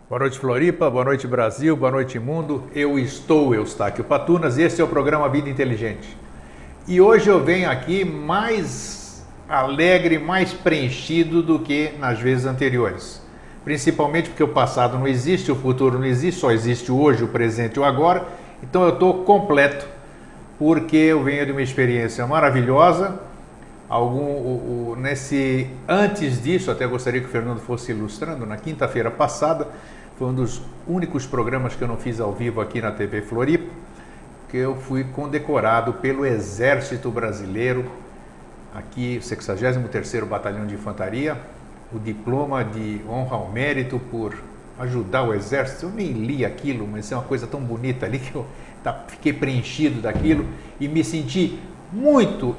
Boa noite, Floripa, boa noite, Brasil, boa noite, mundo. Eu estou Eustáquio Patunas e este é o programa Vida Inteligente. E hoje eu venho aqui mais alegre, mais preenchido do que nas vezes anteriores. Principalmente porque o passado não existe, o futuro não existe, só existe o hoje, o presente e o agora. Então eu estou completo, porque eu venho de uma experiência maravilhosa. Antes disso, até gostaria que o Fernando fosse ilustrando, na quinta-feira passada, foi um dos únicos programas que eu não fiz ao vivo aqui na TV Floripa, que eu fui condecorado pelo Exército Brasileiro, aqui, 63º Batalhão de Infantaria, o diploma de honra ao mérito por ajudar o Exército. Eu nem li aquilo, mas é uma coisa tão bonita ali que eu fiquei preenchido daquilo e me senti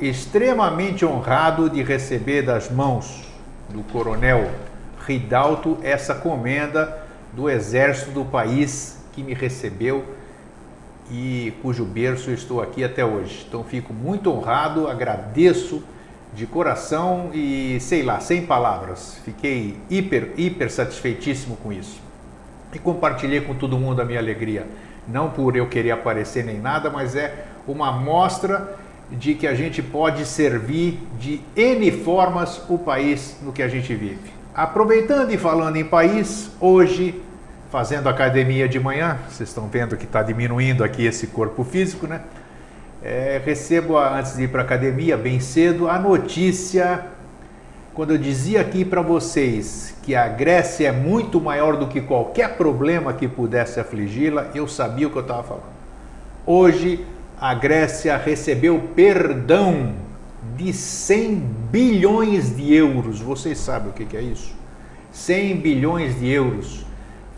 extremamente honrado de receber das mãos do Coronel Ridalto essa comenda do Exército do país que me recebeu e cujo berço eu estou aqui até hoje. Então fico muito honrado, agradeço de coração e sei lá, sem palavras. Fiquei hiper satisfeitíssimo com isso. E compartilhei com todo mundo a minha alegria. Não por eu querer aparecer nem nada, mas é uma amostra de que a gente pode servir de N formas o país no que a gente vive. Aproveitando e falando em país, hoje, fazendo academia de manhã, vocês estão vendo que está diminuindo aqui esse corpo físico, né? Recebo, antes de ir para a academia, bem cedo, a notícia, quando eu dizia aqui para vocês que a Grécia é muito maior do que qualquer problema que pudesse afligi-la, eu sabia o que eu estava falando. Hoje, a Grécia recebeu perdão de 100 bilhões de euros. Vocês sabem o que é isso? 100 bilhões de euros.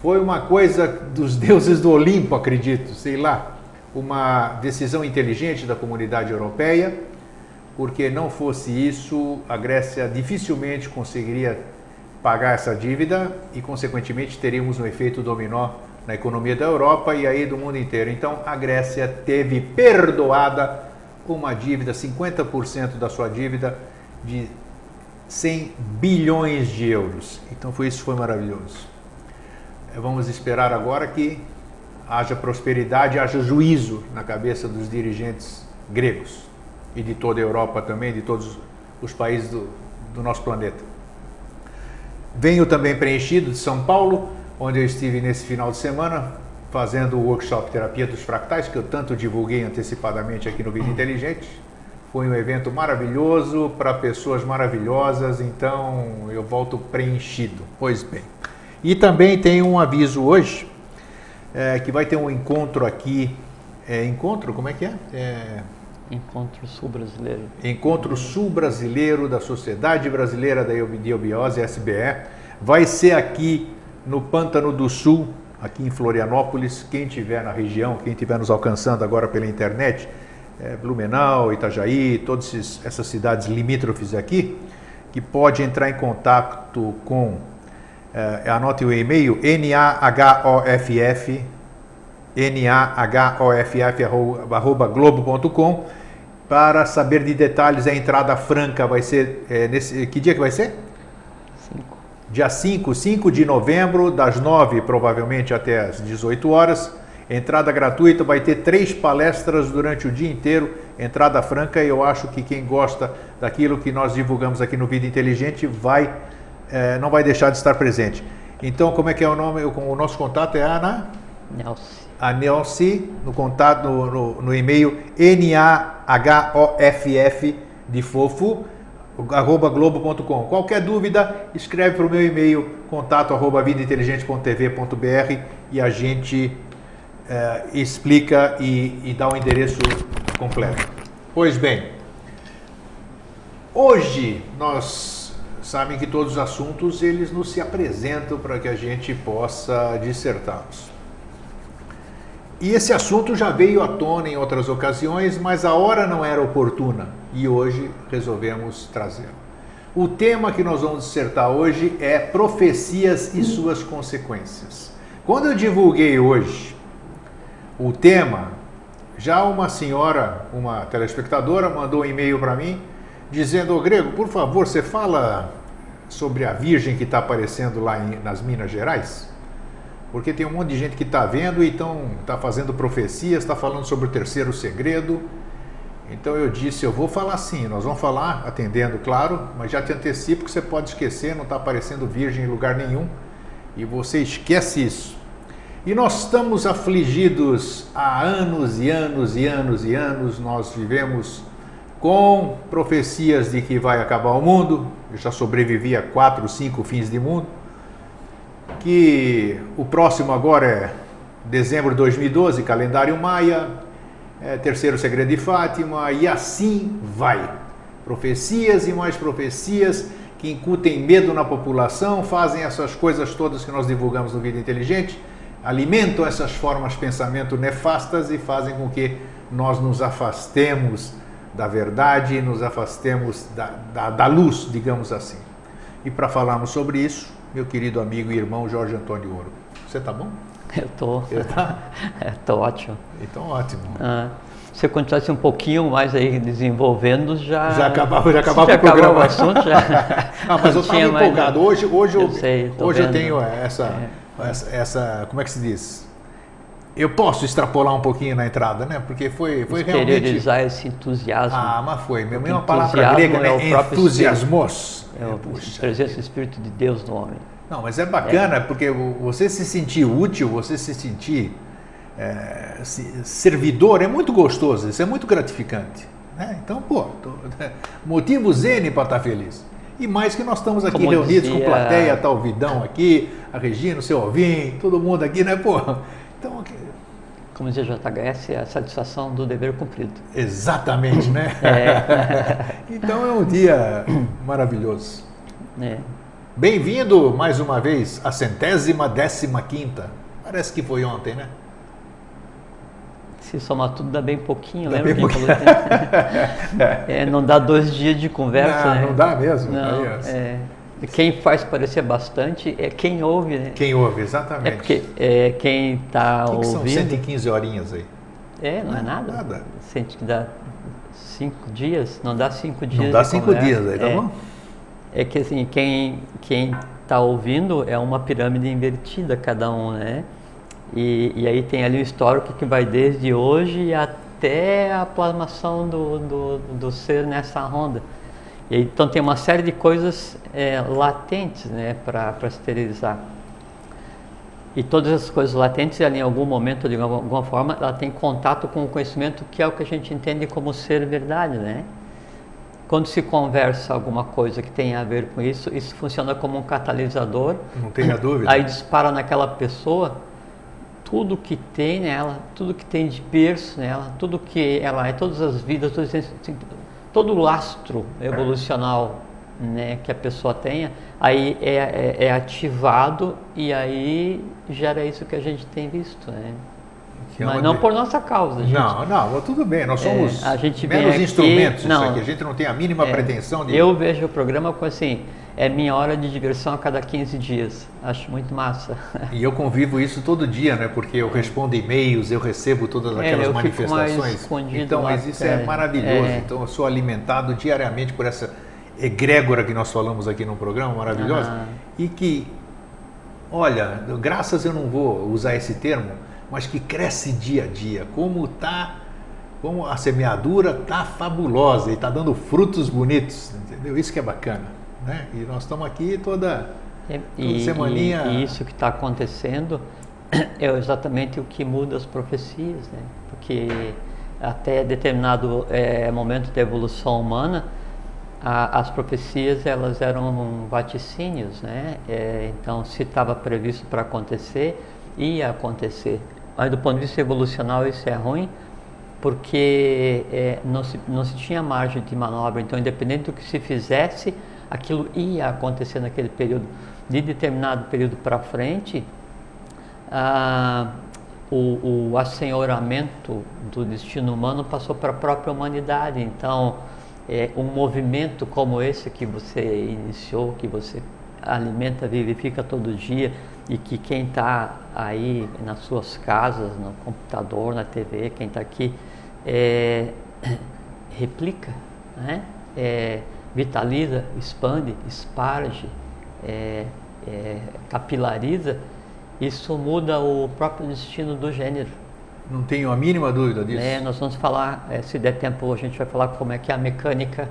Foi uma coisa dos deuses do Olimpo, acredito, sei lá. Uma decisão inteligente da comunidade europeia, porque não fosse isso, a Grécia dificilmente conseguiria pagar essa dívida e, consequentemente, teríamos um efeito dominó na economia da Europa e aí do mundo inteiro. Então, a Grécia teve perdoada uma dívida, 50% da sua dívida, de 100 bilhões de euros. Então, isso foi maravilhoso. Vamos esperar agora que haja prosperidade, haja juízo na cabeça dos dirigentes gregos e de toda a Europa também, de todos os países do nosso planeta. Venho também preenchido de São Paulo, onde eu estive nesse final de semana fazendo o workshop Terapia dos Fractais, que eu tanto divulguei antecipadamente aqui no Vida Inteligente. Foi um evento maravilhoso, para pessoas maravilhosas, então eu volto preenchido. Pois bem. E também tem um aviso hoje, que vai ter um encontro aqui. Como é que é? Encontro Sul Brasileiro. Encontro Sul Brasileiro da Sociedade Brasileira da Eubiose, SBE. Vai ser aqui no Pântano do Sul, aqui em Florianópolis. Quem estiver na região, quem estiver nos alcançando agora pela internet, Blumenau, Itajaí, todas essas cidades limítrofes aqui, que pode entrar em contato com, anote o e-mail, nahoff@globo.com, para saber de detalhes. A entrada franca vai ser, que dia que vai ser? Dia 5 de novembro, das 9 provavelmente até as 18 horas. Entrada gratuita, vai ter 3 palestras durante o dia inteiro. Entrada franca, e eu acho que quem gosta daquilo que nós divulgamos aqui no Vida Inteligente não vai deixar de estar presente. Então, como é que é o nome? O nosso contato é a Nelci, no contato, no e-mail nahoff de fofo, @globo.com. Qualquer dúvida, escreve para o meu e-mail, contato@vidainteligente.tv.br, e a gente explica e dá o endereço completo. Pois bem, hoje nós sabem que todos os assuntos eles nos se apresentam para que a gente possa dissertá-los. E esse assunto já veio à tona em outras ocasiões, mas a hora não era oportuna e hoje resolvemos trazê-lo. O tema que nós vamos dissertar hoje é profecias e suas consequências. Quando eu divulguei hoje o tema, já uma senhora, uma telespectadora, mandou um e-mail para mim dizendo: ô Grego, por favor, você fala sobre a Virgem que está aparecendo lá nas Minas Gerais? porque tem um monte de gente que está vendo e está fazendo profecias, está falando sobre o terceiro segredo. Então eu disse, eu vou falar sim, nós vamos falar, atendendo, claro, mas já te antecipo que você pode esquecer, não está aparecendo virgem em lugar nenhum, e você esquece isso. E nós estamos afligidos há anos e anos e anos e anos, nós vivemos com profecias de que vai acabar o mundo, eu já sobrevivi a 4, 5 fins de mundo, que o próximo agora é dezembro de 2012, calendário maia, terceiro segredo de Fátima, e assim vai. Profecias e mais profecias que incutem medo na população, fazem essas coisas todas que nós divulgamos no Vida Inteligente, alimentam essas formas de pensamento nefastas e fazem com que nós nos afastemos da verdade, nos afastemos da luz, digamos assim. E para falarmos sobre isso, meu querido amigo e irmão Jorge Antônio Ouro. Você está bom? Eu tô. Tô ótimo. Então, ótimo. Se eu continuasse um pouquinho mais aí desenvolvendo, já acabava o programa. O assunto, já. Mas eu estava empolgado. Hoje eu tenho essa, como é que se diz? Eu posso extrapolar um pouquinho na entrada, né? Porque foi realmente... Exteriorizar esse entusiasmo. Mas foi. Mesmo é uma palavra grega, né? Entusiasmos. A presença do Espírito de Deus no homem. Não, mas é bacana porque você se sentir útil, você se sentir servidor, é muito gostoso, isso é muito gratificante. Né? Então, motivos N para estar feliz. E mais que nós estamos aqui reunidos com plateia, tá o Vidão aqui, a Regina, o seu Alvim, todo mundo aqui, né? Então, como dizia JHS, é a satisfação do dever cumprido. Exatamente, né? Então é um dia maravilhoso. Bem-vindo mais uma vez à 115ª. Parece que foi ontem, né? Se somar tudo dá bem pouquinho, lembra quem falou isso? Não dá 2 dias de conversa, né? Não dá mesmo. Não, quem faz parecer bastante é quem ouve, né? Quem ouve, exatamente. É porque quem está ouvindo... São 115 horinhas aí. Não é nada. Nada. Sente que dá 5 dias, não dá 5 dias. Não dá 5 dias aí, tá bom? É que assim, quem está ouvindo é uma pirâmide invertida, cada um, né? E aí tem ali um histórico que vai desde hoje até a plasmação do ser nessa onda. E aí, então tem uma série de coisas latentes, né, para esterilizar. E todas essas coisas latentes, ela, em algum momento, de alguma forma, ela tem contato com o conhecimento que é o que a gente entende como ser verdade, né? Quando se conversa alguma coisa que tem a ver com isso, isso funciona como um catalisador. Não tenha dúvida. Aí dispara naquela pessoa tudo que tem nela, tudo que tem de berço nela, tudo que ela é, todas as vidas, todo o lastro evolucional, né, que a pessoa tenha, aí é ativado e aí gera isso que a gente tem visto, né? Mas não por nossa causa, gente. Não, tudo bem, nós somos meros instrumentos, isso aqui, a gente não tem a mínima pretensão de... Eu vejo o programa como assim, é minha hora de diversão a cada 15 dias, acho muito massa. E eu convivo isso todo dia, né, porque eu respondo e-mails, eu recebo todas aquelas manifestações, então mas isso é maravilhoso, então eu sou alimentado diariamente por essa egrégora que nós falamos aqui no programa, maravilhosa, e que, olha, graças eu não vou usar esse termo, mas que cresce dia a dia, como a semeadura está fabulosa e está dando frutos bonitos, entendeu? Isso que é bacana, né? E nós estamos aqui toda semaninha... E isso que está acontecendo é exatamente o que muda as profecias, né? Porque até determinado momento da evolução humana, as profecias elas eram vaticínios, né? Então, se estava previsto para acontecer, ia acontecer. Mas do ponto de vista evolucional isso é ruim, porque não se tinha margem de manobra. Então, independente do que se fizesse, aquilo ia acontecer naquele período. De determinado período para frente, o assenhoramento do destino humano passou para a própria humanidade. Então, um movimento como esse que você iniciou, que você alimenta, vivifica todo dia, e que quem está aí nas suas casas, no computador, na TV, quem está aqui, replica, né? Vitaliza, expande, esparge, capilariza, isso muda o próprio destino do gênero. Não tenho a mínima dúvida disso. Nós vamos falar, se der tempo, a gente vai falar como é que é a mecânica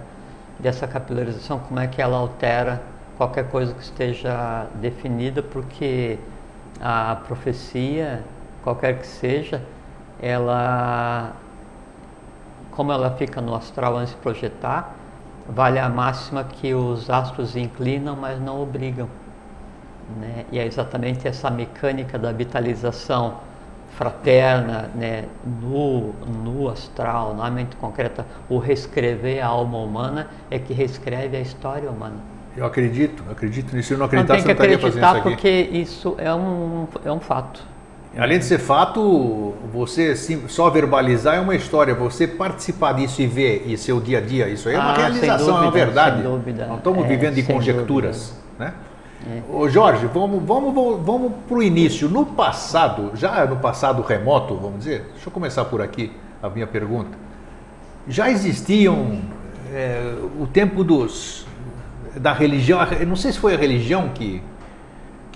dessa capilarização, como é que ela altera qualquer coisa que esteja definida, porque a profecia, qualquer que seja, ela, como ela fica no astral antes de projetar, vale a máxima que os astros inclinam, mas não obrigam, né? E é exatamente essa mecânica da vitalização fraterna, né, no astral, na mente concreta, o reescrever a alma humana é que reescreve a história humana. Eu acredito nisso. Se eu não acreditasse, não tem que eu não estaria fazendo isso aqui. Porque isso é um fato. Além de ser fato, você só verbalizar é uma história. Você participar disso e ver e seu dia a dia, isso aí é uma realização, dúvida, é uma verdade. Sem dúvida. Não estamos vivendo de conjecturas, né? Ô Jorge, vamos para o início. No passado, já no passado remoto, vamos dizer, deixa eu começar por aqui a minha pergunta. Já existiam o tempo da religião, eu não sei se foi a religião que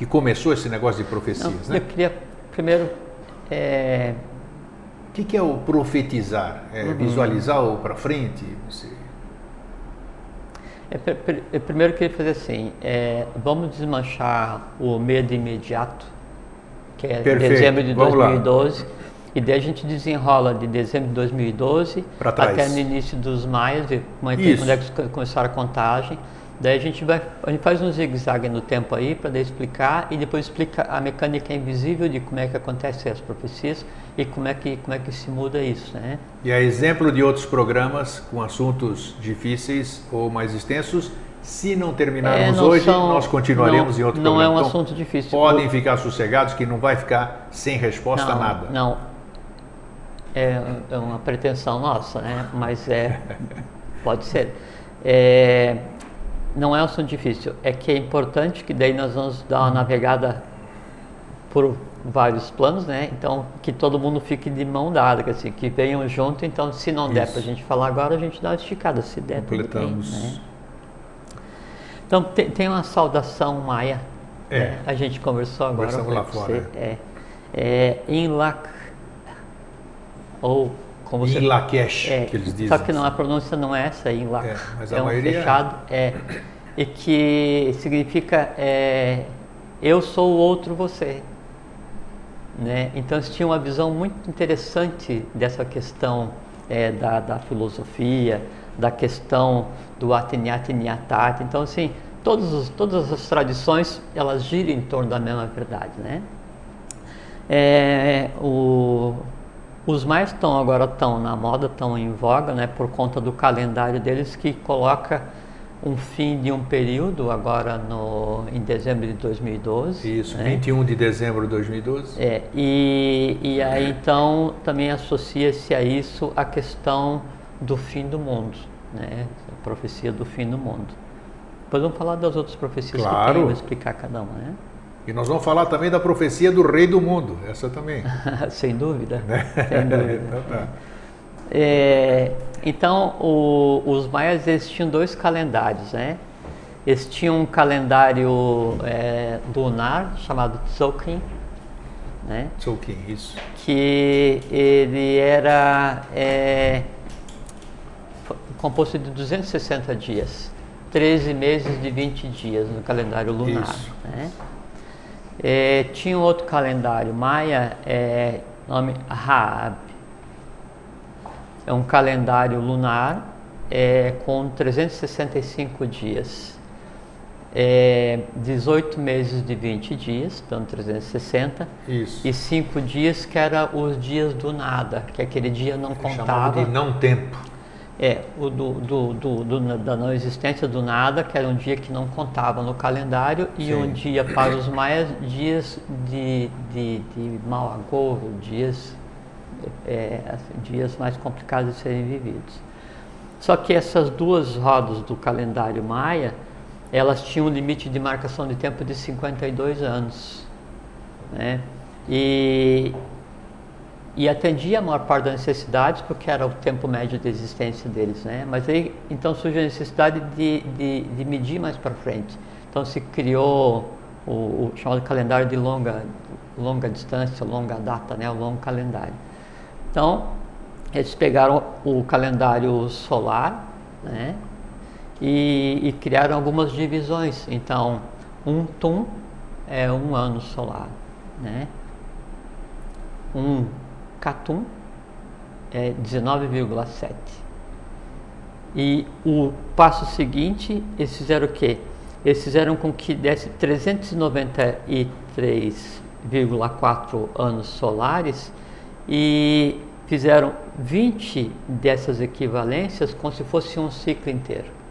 começou esse negócio de profecias, né? Eu queria primeiro... O que é o profetizar? Visualizar o para frente? Não sei. Eu primeiro queria fazer assim, vamos desmanchar o medo imediato, que é dezembro de 2012, e daí a gente desenrola de dezembro de 2012 até no início dos maias, quando é que começaram a contagem. Daí a gente faz um zigue-zague no tempo aí para explicar, e depois explica a mecânica invisível de como é que acontecem as profecias e como é que se muda isso, né? E a exemplo de outros programas com assuntos difíceis ou mais extensos, se não terminarmos hoje, nós continuaremos em outro programa. Não é um assunto difícil. Podem ficar sossegados que não vai ficar sem resposta a nada. Não, é uma pretensão nossa, né? Mas pode ser. Não é um assunto difícil, é que é importante que daí nós vamos dar uma navegada por vários planos, né? Então, que todo mundo fique de mão dada, que venham junto. Então, se não der para a gente falar agora, a gente dá uma esticada, se der, completamos. Tudo bem, né? Então, tem uma saudação maia, né? A gente conversou agora. Conversamos lá fora. Inlak, ou como você... Inlakesh, que eles dizem. Só que não, a pronúncia não é essa, Inlak. Mas a maioria... fechado, e que significa eu sou o outro você. Né? Então eles tinham uma visão muito interessante dessa questão da filosofia, da questão do Atiniatiniatat. Então assim, todas as tradições, elas giram em torno da mesma verdade, né? Os maias agora estão na moda, estão em voga, né, por conta do calendário deles, que coloca um fim de um período agora em dezembro de 2012. Isso, né? 21 de dezembro de 2012. E aí então também associa-se a isso a questão do fim do mundo, né? A profecia do fim do mundo. Depois vamos falar das outras profecias que tem, vou explicar cada uma, né? E nós vamos falar também da profecia do rei do mundo, essa também. Sem dúvida, sem dúvida. Então, tá. Então, os maias, eles tinham dois calendários, né? Eles tinham um calendário lunar chamado Tzolk'in, né? Tzolk'in, isso. Que ele era composto de 260 dias, 13 meses de 20 dias no calendário lunar. Isso. Né? Tinha um outro calendário maia, nome Raab. É um calendário lunar com 365 dias, 18 meses de 20 dias, dando 360. Isso. E 5 dias que eram os dias do nada, que aquele dia não contava. Chamado de não tempo. Da não existência do nada, que era um dia que não contava no calendário. Sim. E um dia para os maias, dias de mau agouro, dias mais complicados de serem vividos. Só que essas duas rodas do calendário maia, elas tinham um limite de marcação de tempo de 52 anos, né? E atendia a maior parte das necessidades, porque era o tempo médio de existência deles, né? Mas aí então surgiu a necessidade de medir mais para frente. Então se criou o chamado calendário de longa distância, longa data, né, o longo calendário. Então, eles pegaram o calendário solar, né, e criaram algumas divisões. Então, um tum é um ano solar, né? Um catum é 19,7. E o passo seguinte, eles fizeram o quê? Eles fizeram com que desse 393,4 anos solares e fizeram 20 dessas equivalências como se fosse um ciclo inteiro.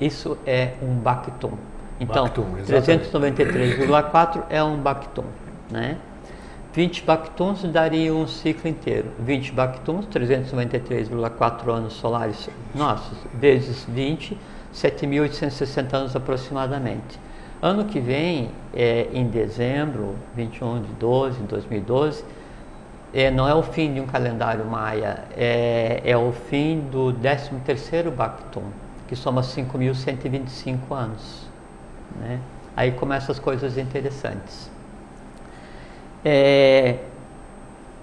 Isso é um bactum. Então, 393,4 é um bactum, né? 20 bactums daria um ciclo inteiro. 20 bactums, 393,4 anos solares nossos, vezes 20, 7.860 anos aproximadamente. Ano que vem, em dezembro, 21 de 2012, não é o fim de um calendário maia, é o fim do 13º bactum, que soma 5.125 anos, né? Aí começam as coisas interessantes.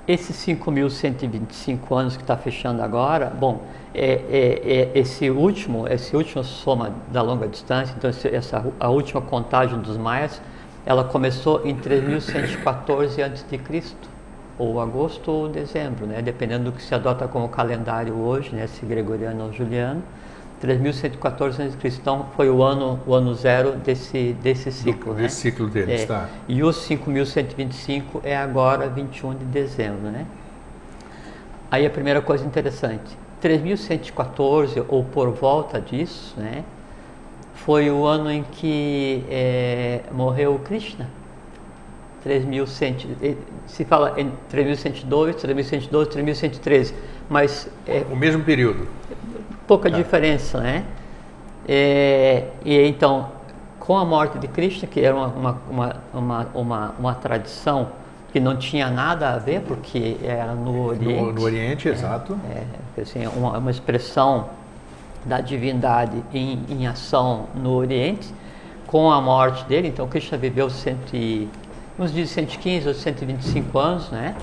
Esses 5.125 anos que está fechando agora, bom, esse último soma da longa distância, então a última contagem dos maias, ela começou em 3.114 a.C., ou agosto ou dezembro, né? Dependendo do que se adota como calendário hoje, né? Se gregoriano ou juliano, 3.114 a.C. Então foi o ano zero desse ciclo, né? Desse ciclo deles, tá. E os 5.125 é agora 21 de dezembro, né? Aí a primeira coisa interessante, 3.114 ou por volta disso, né? Foi o ano em que morreu Krishna. 3.100, se fala em 3.102, 3.112, 3.113, mas o mesmo período. Pouca diferença, né? E então, com a morte de Krishna, que era uma tradição que não tinha nada a ver, porque era no Oriente. No Oriente, exato. Assim, uma expressão da divindade em ação no Oriente. Com a morte dele, então Krishna viveu uns dias 115 ou 125 anos, né?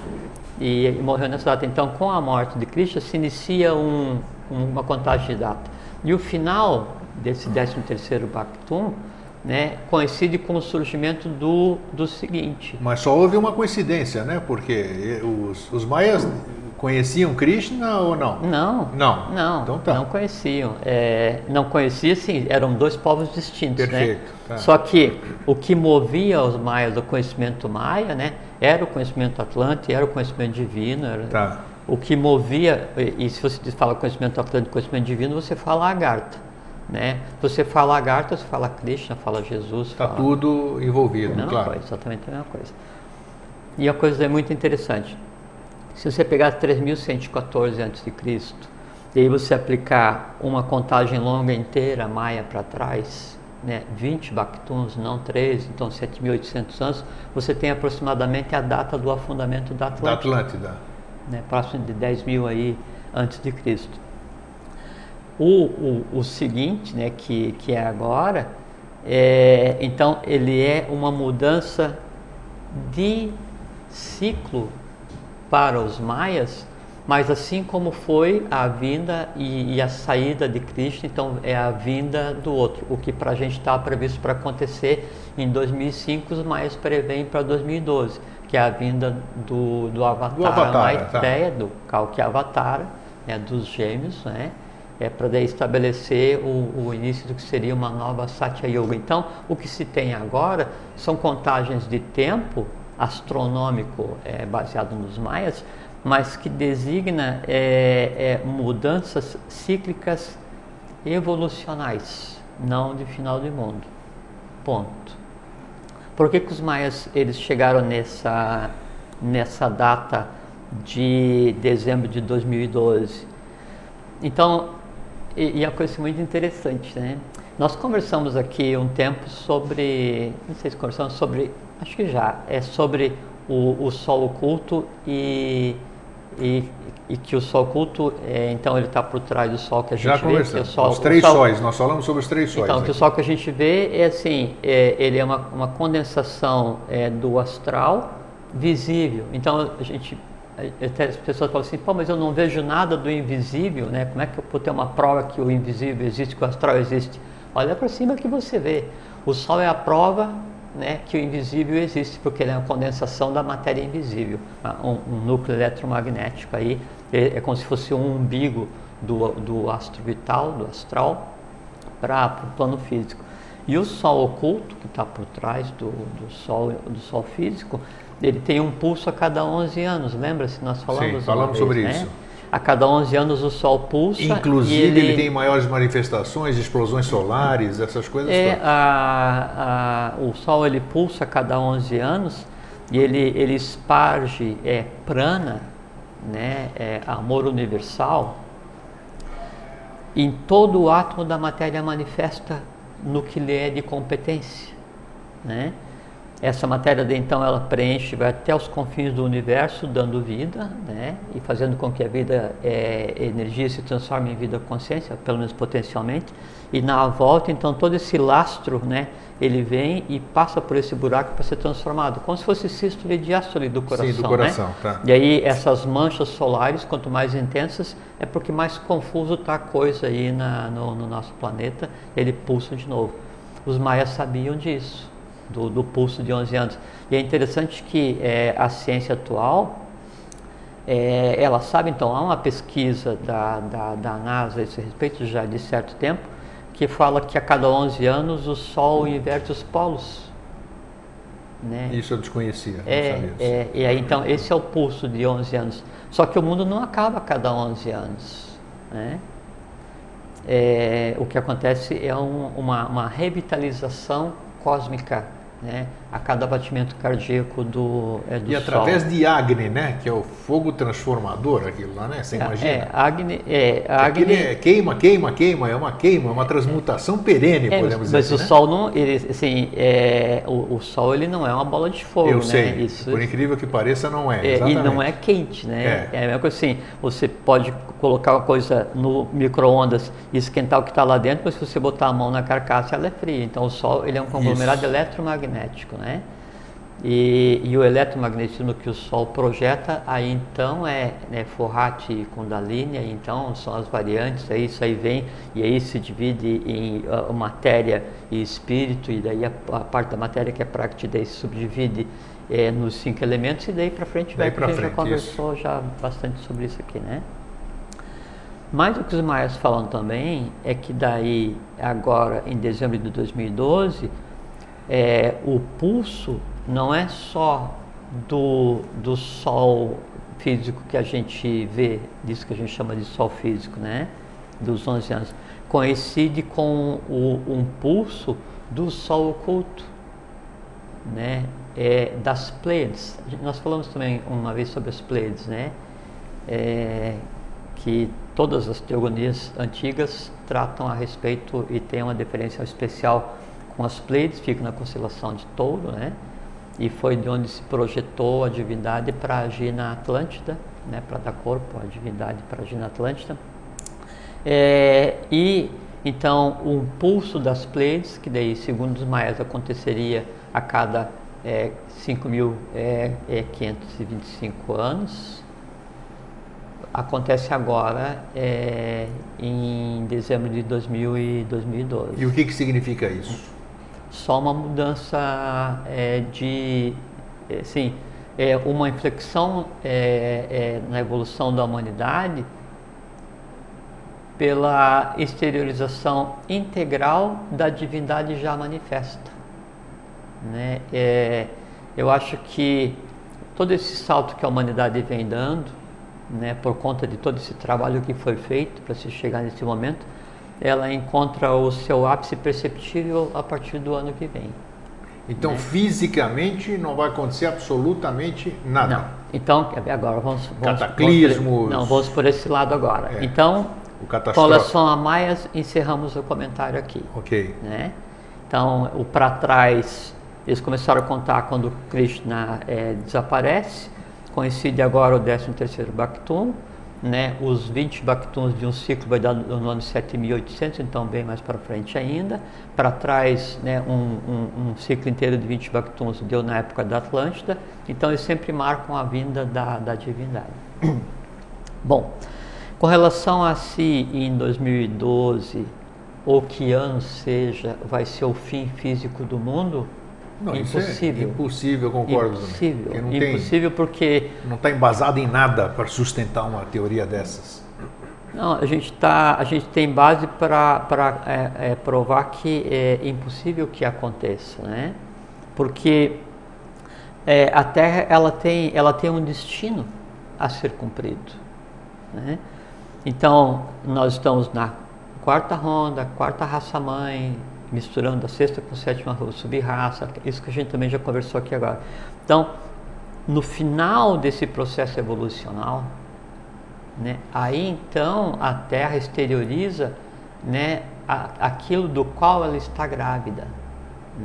E morreu nessa data. Então, com a morte de Krishna, se inicia uma contagem de data. E o final desse 13º Bactum, né, coincide com o surgimento do seguinte. Mas só houve uma coincidência, né? Porque os maias conheciam Krishna ou não? Não. Então, tá. Não conheciam. Não conheciam, sim, eram dois povos distintos. Perfeito. Né? Tá. Só que o que movia os maias do conhecimento maia, né, era o conhecimento atlântico, era o conhecimento divino. Tá. O que movia, e se você fala conhecimento atlântico, conhecimento divino, você fala Agartha. Né? Se você fala Agartha, você fala Krishna, fala Jesus. Está tudo envolvido, claro. Coisa, exatamente a mesma coisa. E a coisa é muito interessante. Se você pegar 3.114 a.C., e aí você aplicar uma contagem longa inteira, maia para trás, né, 20 bactums, não 13, então 7.800 anos, você tem aproximadamente a data do afundamento da Atlântida. Né, próximo de 10.000 aí antes de Cristo. O seguinte, né, que é agora, então ele é uma mudança de ciclo para os maias, mas assim como foi a vinda e a saída de Cristo, então é a vinda do outro. O que para a gente está previsto para acontecer em 2005, os maias preveem para 2012, que é a vinda do Avatar, Maitreya, do Kalki Avatara, né, dos gêmeos, né? Para daí estabelecer o início do que seria uma nova Satya Yuga. Então, o que se tem agora são contagens de tempo astronômico baseado nos maias, mas que designa mudanças cíclicas evolucionais, não de final do mundo. Ponto. Por que os maias eles chegaram nessa data de dezembro de 2012? Então, e é uma coisa muito interessante, né? Nós conversamos aqui um tempo sobre, não sei se conversamos sobre, acho que já, sobre o Sol oculto e e que o Sol oculto, então ele está por trás do Sol que a gente Já vê. conversamos. Que é Os três sóis, nós falamos sobre os três sóis. Então, que o Sol que a gente vê é assim, ele é uma condensação do astral visível. Então, até as pessoas falam assim, pô, mas eu não vejo nada do invisível, né? Como é que eu vou ter uma prova que o invisível existe, que o astral existe? Olha para cima que você vê. O Sol é a prova, né, que o invisível existe, porque ele é uma condensação da matéria invisível, um núcleo eletromagnético aí, é como se fosse um umbigo do astro vital, do astral, para o plano físico. E o Sol oculto, que está por trás do Sol físico, ele tem um pulso a cada 11 anos, lembra-se? Nós falamos, sim, falamos sobre isso. A cada 11 anos o Sol pulsa. Inclusive ele tem maiores manifestações, explosões solares, essas coisas todas. O Sol ele pulsa a cada 11 anos e ele esparge prana, né, amor universal, em todo o átomo da matéria manifesta no que lhe é de competência, né? Essa matéria, então, ela preenche, vai até os confins do universo, dando vida, né? E fazendo com que a vida, energia, se transforme em vida consciência, pelo menos potencialmente. E na volta, então, todo esse lastro, né? Ele vem e passa por esse buraco para ser transformado, como se fosse sístole e diástole do coração. Sim, do coração, né? Tá. E aí, essas manchas solares, quanto mais intensas, é porque mais confuso está a coisa aí no nosso planeta, ele pulsa de novo. Os maias sabiam disso. Do pulso de 11 anos. E é interessante que a ciência atual, ela sabe, então, há uma pesquisa da NASA a esse respeito já de certo tempo, que fala que a cada 11 anos o Sol inverte os polos. Né? Isso eu desconhecia, não sabia. E aí, então, esse é o pulso de 11 anos. Só que o mundo não acaba a cada 11 anos. Né? O que acontece é uma revitalização cósmica, né, a cada batimento cardíaco do E através de Agni, né, que é o fogo transformador, aquilo lá, né, você imagina? Agni queima, é uma transmutação perene, podemos dizer. Mas assim, o Sol não, assim, o Sol ele não é uma bola de fogo, eu sei, né? Isso, por incrível que pareça, não é. E não é quente, né? É a mesma coisa assim, você pode colocar uma coisa no micro-ondas e esquentar o que está lá dentro, mas se você botar a mão na carcaça, ela é fria. Então o Sol ele é um conglomerado eletromagnético, né? E o eletromagnetismo que o Sol projeta, aí então Forrat e Kundalini, aí então são as variantes, aí isso aí vem e aí se divide em matéria e espírito, e daí a parte da matéria que é Prakriti daí se subdivide nos 5 elementos, e daí para frente vai, porque a gente já conversou já bastante sobre isso aqui, né? Mas o que os maias falam também é que daí agora em dezembro de 2012 o pulso não é só do Sol físico que a gente vê, disso que a gente chama de Sol físico, né? Dos 11 anos, coincide com um pulso do Sol oculto, né? Das Pleiades. Nós falamos também uma vez sobre as Pleiades, né? Que todas as teogonias antigas tratam a respeito e tem uma diferenciação especial com as Pleiades, fica na constelação de Touro, né? E foi de onde se projetou a divindade para agir na Atlântida, né? Para dar corpo à divindade para agir na Atlântida. E então um pulso das Pleiades, que daí segundo os maias aconteceria a cada 5.525 anos, acontece agora em dezembro de 2000 e 2012. E o que significa isso? Só uma mudança uma inflexão na evolução da humanidade pela exteriorização integral da divindade já manifesta, né? Eu acho que todo esse salto que a humanidade vem dando, né, por conta de todo esse trabalho que foi feito para se chegar nesse momento, ela encontra o seu ápice perceptível a partir do ano que vem. Então, fisicamente, não vai acontecer absolutamente nada? Não. Então, agora vamos cataclismos... Vamos por esse lado agora. Então, com relação a maias, encerramos o comentário aqui. Ok. Né? Então, o para trás, eles começaram a contar quando Krishna desaparece. coincide agora o 13º Bactum, né? Os 20 Bactums de um ciclo vai dar no ano 7.800, então bem mais para frente ainda. Para trás, né, um ciclo inteiro de 20 Bactums deu na época da Atlântida, então eles sempre marcam a vinda da divindade. Bom, com relação a se em 2012 ou que ano seja, vai ser o fim físico do mundo, não, impossível. Isso é impossível, eu concordo. Impossível, não impossível porque... Não está embasado em nada para sustentar uma teoria dessas. Não, a gente tem base para provar que é impossível que aconteça, né? Porque a Terra ela tem um destino a ser cumprido, né? Então, nós estamos na quarta ronda, quarta raça-mãe, misturando a sexta com a sétima sub-raça, isso que a gente também já conversou aqui agora. Então, no final desse processo evolucional, né, aí então a Terra exterioriza, né, aquilo do qual ela está grávida,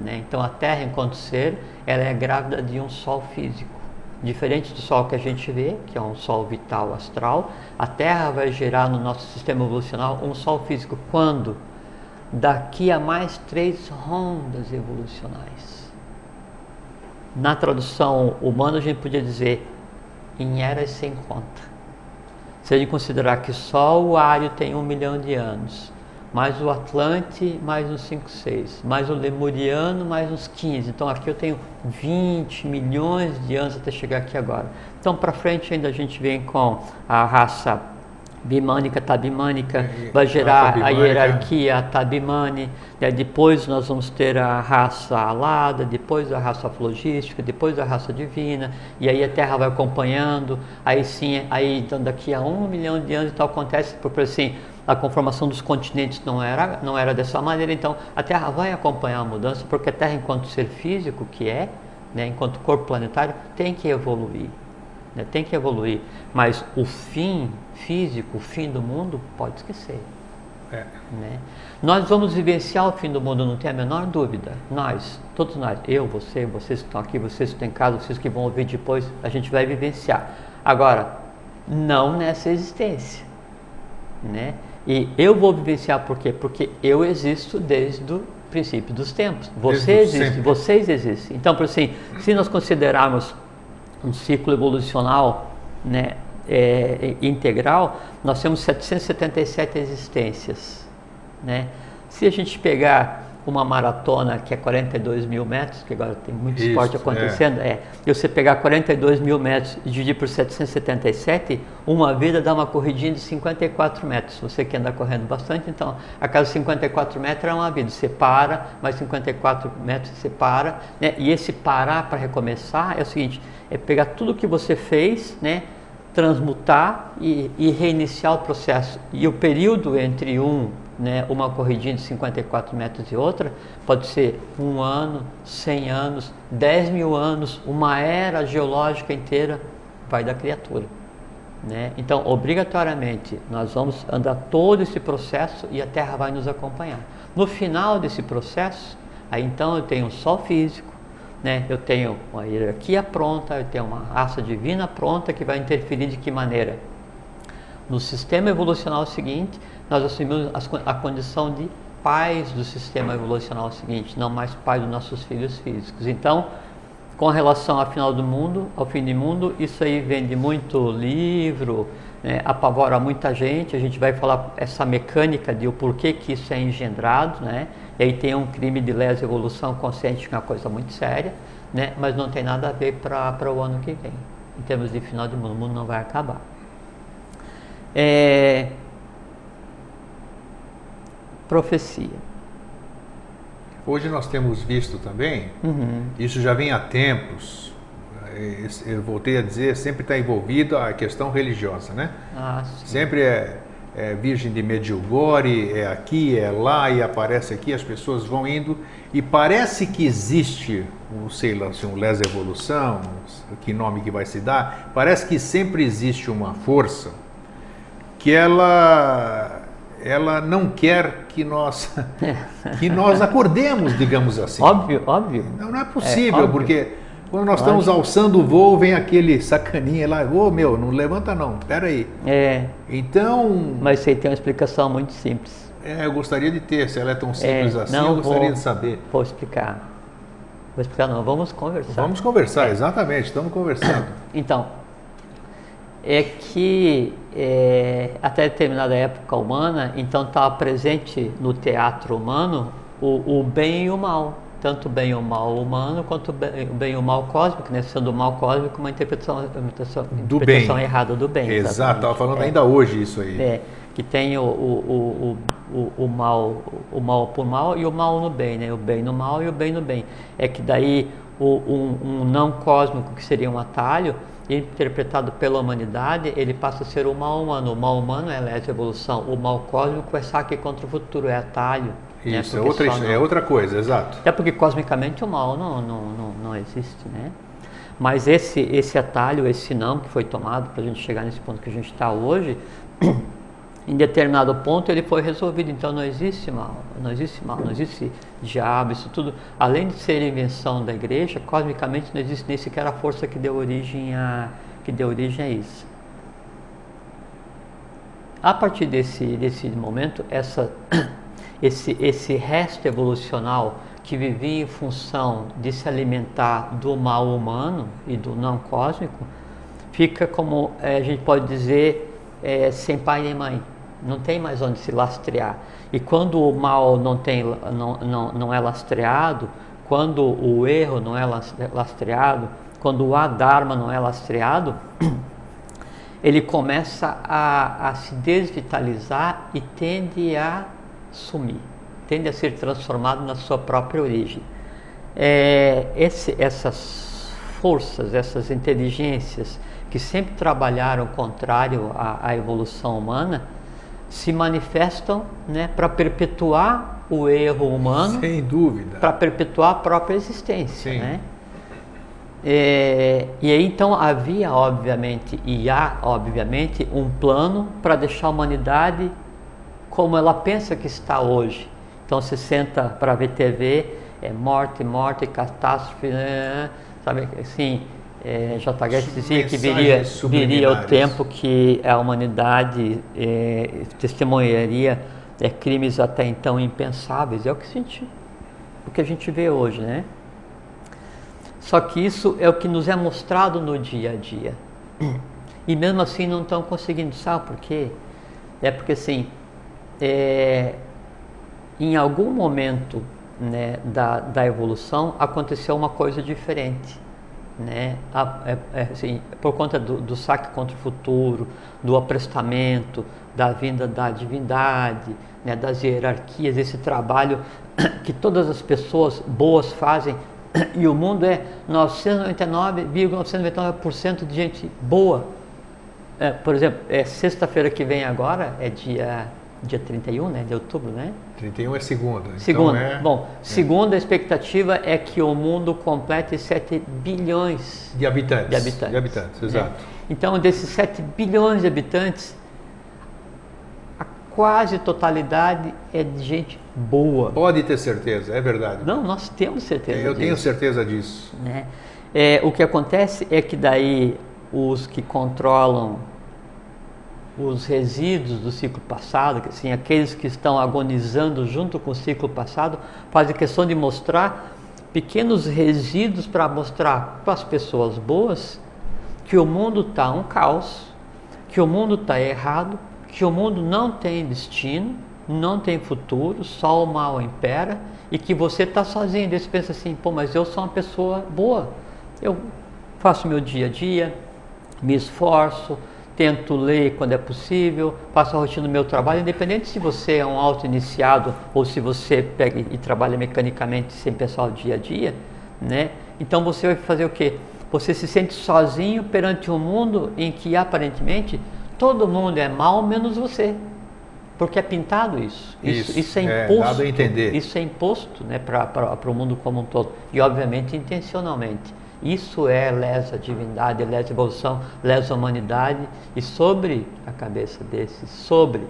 né? Então a Terra, enquanto ser, ela é grávida de um Sol físico. Diferente do Sol que a gente vê, que é um Sol vital astral, a Terra vai gerar no nosso sistema evolucional um Sol físico. Quando? Daqui a mais 3 rondas evolucionais. Na tradução humana a gente podia dizer em eras sem conta. Se a gente considerar que só o Ário tem 1 milhão de anos, mais o Atlante, mais uns 5, 6, mais o Lemuriano, mais uns 15. Então aqui eu tenho 20 milhões de anos até chegar aqui agora. Então para frente ainda a gente vem com a raça bimânica, tabimânica, vai gerar a hierarquia tabimane, né? Depois nós vamos ter a raça alada, depois a raça flogística, depois a raça divina, e aí a Terra vai acompanhando, aí sim, aí então daqui a 1 milhão de anos então acontece, porque assim, a conformação dos continentes não era dessa maneira, então a Terra vai acompanhar a mudança, porque a Terra enquanto ser físico que é, né, enquanto corpo planetário, tem que evoluir. Tem que evoluir, mas o fim físico, o fim do mundo, pode esquecer. Né? Nós vamos vivenciar o fim do mundo, não tem a menor dúvida. Nós, todos nós, eu, você, vocês que estão aqui, vocês que estão em casa, vocês que vão ouvir depois, a gente vai vivenciar. Agora, não nessa existência. Né? E eu vou vivenciar por quê? Porque eu existo desde o princípio dos tempos. Você existe, vocês existem. Então, por assim, se nós considerarmos um ciclo evolucional, né, integral, nós temos 777 existências, né? Se a gente pegar uma maratona que é 42 mil metros, que agora tem muito esporte acontecendo, e você pegar 42 mil metros e dividir por 777, uma vida dá uma corridinha de 54 metros. Você que anda correndo bastante, então a cada 54 metros é uma vida. Você para, mais 54 metros você para, né? E esse parar para recomeçar é o seguinte, é pegar tudo que você fez, né, transmutar e reiniciar o processo. E o período entre uma corridinha de 54 metros e outra, pode ser 1 ano, 100 anos, 10 mil anos, uma era geológica inteira, vai da criatura. Né? Então, obrigatoriamente, nós vamos andar todo esse processo e a Terra vai nos acompanhar. No final desse processo, aí então eu tenho um Sol físico, né? Eu tenho uma hierarquia pronta, eu tenho uma raça divina pronta que vai interferir de que maneira? No sistema evolucional seguinte, nós assumimos a condição de pais do sistema evolucional seguinte, não mais pais dos nossos filhos físicos. Então, com relação ao final do mundo, ao fim do mundo, isso aí vende muito livro, né, apavora muita gente. A gente vai falar essa mecânica de o porquê que isso é engendrado, né? E aí tem um crime de lesa evolução consciente, que é uma coisa muito séria, né? Mas não tem nada a ver para o ano que vem. Em termos de final do mundo, o mundo não vai acabar. Profecia. Hoje nós temos visto também, isso já vem há tempos, eu voltei a dizer, sempre está envolvido a questão religiosa, né? Sempre é Virgem de Medjugorje, é aqui, é lá, e aparece aqui, as pessoas vão indo, e parece que existe, sei lá, um lesa evolução, que nome que vai se dar, parece que sempre existe uma força que ela não quer que nós acordemos, digamos assim. Óbvio. Não é possível, porque Quando nós estamos alçando o voo, vem aquele sacaninha lá, ô meu, não levanta não, pera aí. Então... Mas isso aí tem uma explicação muito simples. Eu gostaria de ter, se ela é tão simples assim, não, eu gostaria de saber. Vou explicar. Vou explicar não, vamos conversar. Vamos conversar, exatamente, estamos conversando. Então, é que até determinada época humana, então estava presente no teatro humano o bem e o mal. Tanto o bem e o mal humano, quanto o bem e o mal cósmico, né? Sendo o mal cósmico uma interpretação errada do bem. Exato, estava falando ainda hoje isso aí. Que tem o mal por mal e o mal no bem, né? O bem no mal e o bem no bem. É que daí um não cósmico, que seria um atalho, interpretado pela humanidade, ele passa a ser o mal humano. O mal humano é a evolução, o mal cósmico é saque contra o futuro, é atalho. Isso, é outra coisa, exato. Até porque cosmicamente o mal não existe, né? Mas esse atalho, esse não que foi tomado para a gente chegar nesse ponto que a gente está hoje, em determinado ponto ele foi resolvido. Então não existe mal, não existe diabo, isso tudo. Além de ser invenção da igreja, cosmicamente não existe nem sequer a força que deu origem a isso. A partir desse momento, esse resto evolucional que vivia em função de se alimentar do mal humano e do não cósmico, fica como a gente pode dizer, sem pai nem mãe, não tem mais onde se lastrear. E quando o mal não é lastreado, quando o erro não é lastreado, quando o adharma não é lastreado, ele começa a se desvitalizar e tende a sumir, tende a ser transformado na sua própria origem. Essas forças, essas inteligências que sempre trabalharam contrário à evolução humana, se manifestam, né, para perpetuar o erro humano, sem dúvida, para perpetuar a própria existência, né? E aí então havia obviamente e há obviamente um plano para deixar a humanidade como ela pensa que está hoje. Então se senta para ver TV, morte, catástrofe, sabe assim. J. Guedes dizia que viria o tempo que a humanidade testemunharia crimes até então impensáveis. É o que a gente vê hoje, né? Só que isso é o que nos é mostrado no dia a dia. E mesmo assim não estão conseguindo. Sabe por quê? É porque assim, em algum momento, né, da evolução aconteceu uma coisa diferente. Né? Assim, por conta do saque contra o futuro, do aprestamento, da vinda da divindade, né, das hierarquias, esse trabalho que todas as pessoas boas fazem, e o mundo é 999,999% de gente boa. Por exemplo, sexta-feira que vem agora, é dia 31, né, de outubro, né? 31 é segunda. Segunda. Então bom, segunda a expectativa é que o mundo complete 7 bilhões de habitantes. Exato. Então, desses 7 bilhões de habitantes, a quase totalidade é de gente boa. Pode ter certeza, é verdade. Não, nós temos certeza disso. Eu tenho certeza disso. Né? O que acontece é que daí os que controlam os resíduos do ciclo passado, que, assim, aqueles que estão agonizando junto com o ciclo passado, fazem questão de mostrar pequenos resíduos para mostrar para as pessoas boas que o mundo está um caos, que o mundo está errado, que o mundo não tem destino, não tem futuro, só o mal impera e que você está sozinho. Daí você pensa assim, pô, mas eu sou uma pessoa boa, eu faço meu dia a dia, me esforço, tento ler quando é possível, faço a rotina do meu trabalho, independente se você é um auto-iniciado ou se você pega e trabalha mecanicamente sem pensar o dia a dia, né? Então você vai fazer o quê? Você se sente sozinho perante um mundo em que aparentemente todo mundo é mal menos você, porque é pintado isso. Isso é imposto. Dado a entender. Isso é imposto, né, para o mundo como um todo e obviamente intencionalmente. Isso lesa a divindade, lesa a evolução, lesa a humanidade, e sobre a cabeça desses, sob,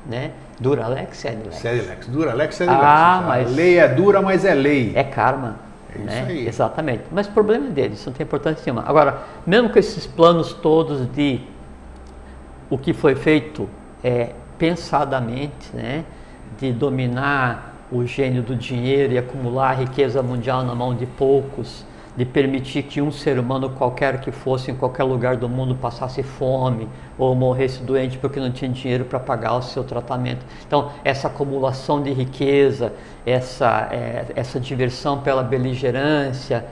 né, dura lex, sed lex. Sed lex, dura lex, sed lex. Mas a lei é dura, mas é lei. É karma. É né? isso aí. Exatamente. Mas o problema é deles, não tem importância nenhuma. Agora, mesmo com esses planos todos de o que foi feito pensadamente, né, de dominar o gênio do dinheiro e acumular a riqueza mundial na mão de poucos, de permitir que um ser humano qualquer que fosse em qualquer lugar do mundo passasse fome ou morresse doente porque não tinha dinheiro para pagar o seu tratamento. Então, essa acumulação de riqueza, essa diversão pela beligerância,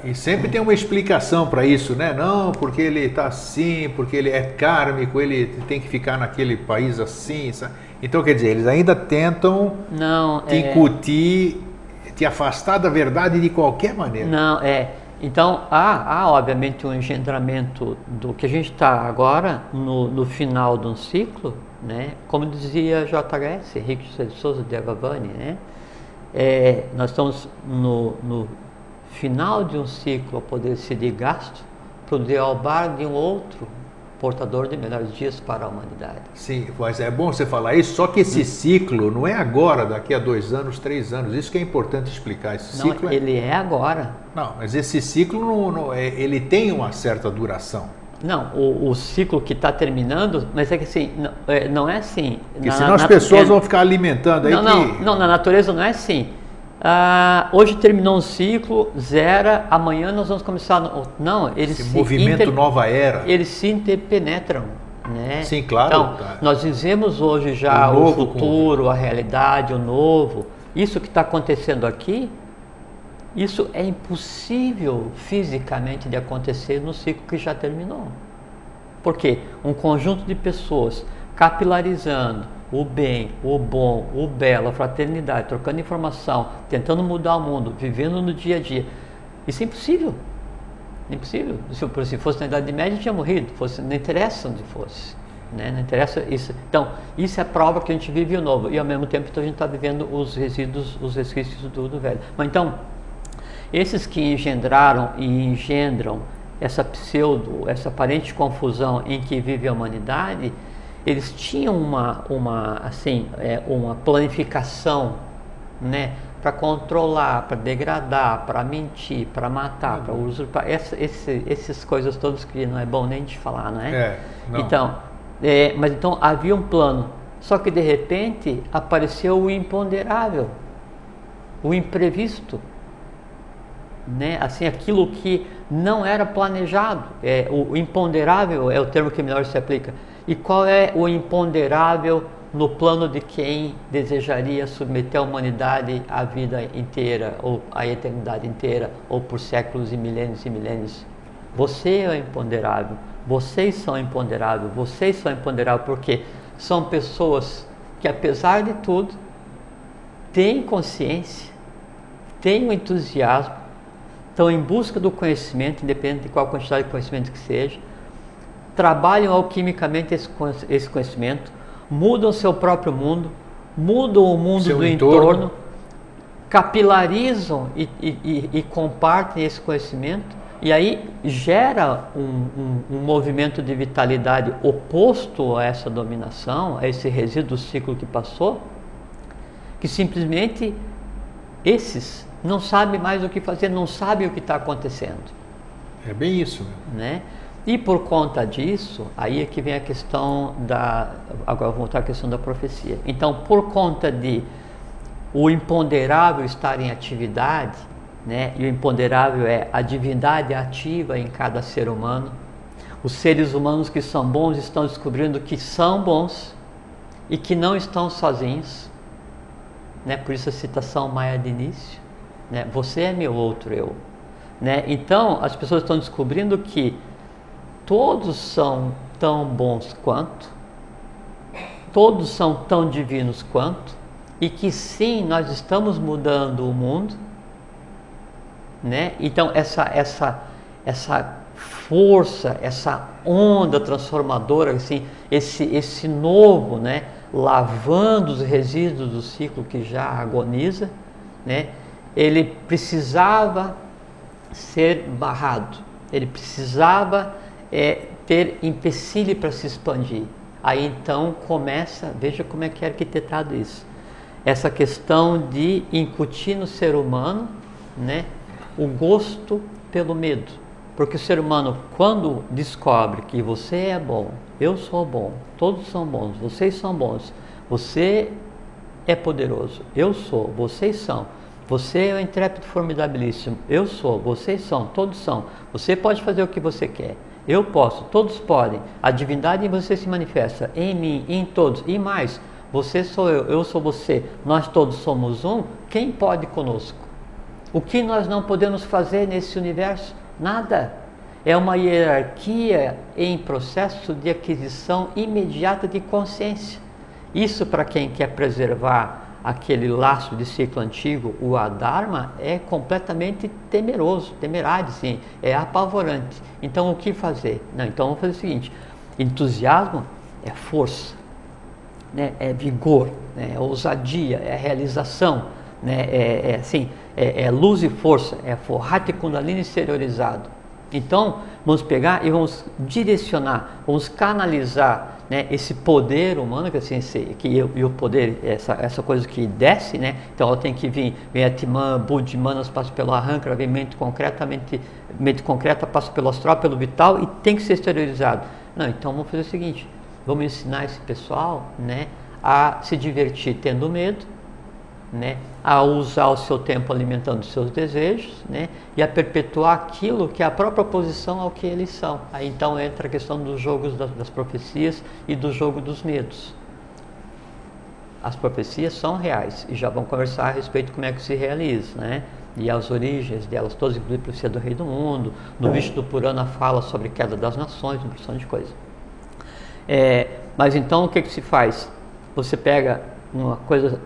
E sempre tem uma explicação para isso, né? Não, porque ele está assim, porque ele é kármico, ele tem que ficar naquele país assim, sabe? Então, quer dizer, eles ainda tentam te incutir, te afastar da verdade de qualquer maneira. Não, Então, há obviamente um engendramento do que a gente está agora no final de um ciclo, né? Como dizia JHS, Henrique José de Souza de Agavani, né? Nós estamos no final de um ciclo a poder ser de gasto para o dealbar de um outro portador de melhores dias para a humanidade. Sim, mas é bom você falar isso, só que esse ciclo não é agora, daqui a 2 anos, 3 anos, isso que é importante explicar. Esse não, ciclo ele é agora. Não, mas esse ciclo ele tem uma certa duração. Não, o ciclo que está terminando, mas é que assim, não é assim. Porque senão as pessoas vão ficar alimentando aí não, na natureza não é assim. Hoje terminou um ciclo, zera, amanhã nós vamos começar. Não, eles esse movimento nova era. Eles se interpenetram, né? Sim, claro. Então, nós vivemos hoje já o futuro, a realidade, o novo. Isso que está acontecendo aqui, isso é impossível fisicamente de acontecer no ciclo que já terminou. Por quê? Um conjunto de pessoas capilarizando o bem, o bom, o belo, a fraternidade, trocando informação, tentando mudar o mundo, vivendo no dia a dia. Isso é impossível. Impossível. Se fosse na Idade Média, tinha morrido. Não interessa onde fosse. Né? Não interessa isso. Então, isso é a prova que a gente vive o novo. E ao mesmo tempo, então, a gente está vivendo os resíduos, os resquícios do velho. Mas então, esses que engendraram e engendram essa essa aparente confusão em que vive a humanidade, eles tinham uma planificação, né, para controlar, para degradar, para mentir, para matar, para usurpar, essas coisas todas que não é bom nem de falar, não é? Não. Então, mas então havia um plano, só que de repente apareceu o imponderável, o imprevisto, né? Assim, aquilo que não era planejado. O imponderável é o termo que melhor se aplica. E qual é o imponderável no plano de quem desejaria submeter a humanidade à vida inteira, ou à eternidade inteira, ou por séculos e milênios e milênios? Você é o imponderável, vocês são imponderáveis, porque são pessoas que, apesar de tudo, têm consciência, têm um entusiasmo, estão em busca do conhecimento, independente de qual quantidade de conhecimento que seja, trabalham alquimicamente esse conhecimento, mudam o seu próprio mundo, mudam o mundo do entorno, capilarizam e compartem esse conhecimento, e aí gera um movimento de vitalidade oposto a essa dominação, a esse resíduo do ciclo que passou, que simplesmente esses não sabem mais o que fazer, não sabem o que está acontecendo. É bem isso, né? E por conta disso, aí é que vem a questão agora vou voltar à questão da profecia. Então, por conta de o imponderável estar em atividade, né? E o imponderável é a divindade ativa em cada ser humano. Os seres humanos que são bons estão descobrindo que são bons e que não estão sozinhos, né? Por isso a citação maia de início, né? Você é meu outro eu, né? Então, as pessoas estão descobrindo que todos são tão bons quanto, todos são tão divinos quanto, e que sim, nós estamos mudando o mundo, né? Então essa força, essa onda transformadora, assim, esse novo, né, lavando os resíduos do ciclo que já agoniza, né? Ele precisava ser barrado, ele precisava ter empecilho para se expandir. Aí então começa, veja como é que é arquitetado isso, essa questão de incutir no ser humano, né, o gosto pelo medo. Porque o ser humano, quando descobre que você é bom, eu sou bom, todos são bons, vocês são bons, você é poderoso, eu sou, vocês são, você é o intrépido formidabilíssimo, eu sou, vocês são, todos são, você pode fazer o que você quer, eu posso, todos podem, a divindade em você se manifesta, em mim, em todos, e mais, você sou eu sou você, nós todos somos um, quem pode conosco? O que nós não podemos fazer nesse universo? Nada. É uma hierarquia em processo de aquisição imediata de consciência. Isso, para quem quer preservar aquele laço de ciclo antigo, o Adharma, é completamente temeroso, temerário, sim, é apavorante. Então, o que fazer? Não, então, vamos fazer o seguinte: entusiasmo é força, né? É vigor, né? É ousadia, é realização, né? É luz e força, é Forrati Kundalini exteriorizado. Então, vamos pegar e vamos direcionar, vamos canalizar, né, esse poder humano, que assim, e o poder, essa coisa que desce, né? Então, ela tem que vir Atman, Budi, Manas, passa pelo Arranca, vem mente concreta, passa pelo astral, pelo vital e tem que ser exteriorizado. Não, então vamos fazer o seguinte: vamos ensinar esse pessoal, né, a se divertir tendo medo, né, a usar o seu tempo alimentando os seus desejos, né, e a perpetuar aquilo que é a própria oposição ao que eles são. Aí então entra a questão dos jogos das profecias e do jogo dos medos. As profecias são reais e já vamos conversar a respeito de como é que se realiza, né, e as origens delas todas, inclusive a profecia do Rei do Mundo. No Vishnu Purana fala sobre queda das nações, uma porção de coisa. Mas então o que se faz? Você pega uma coisa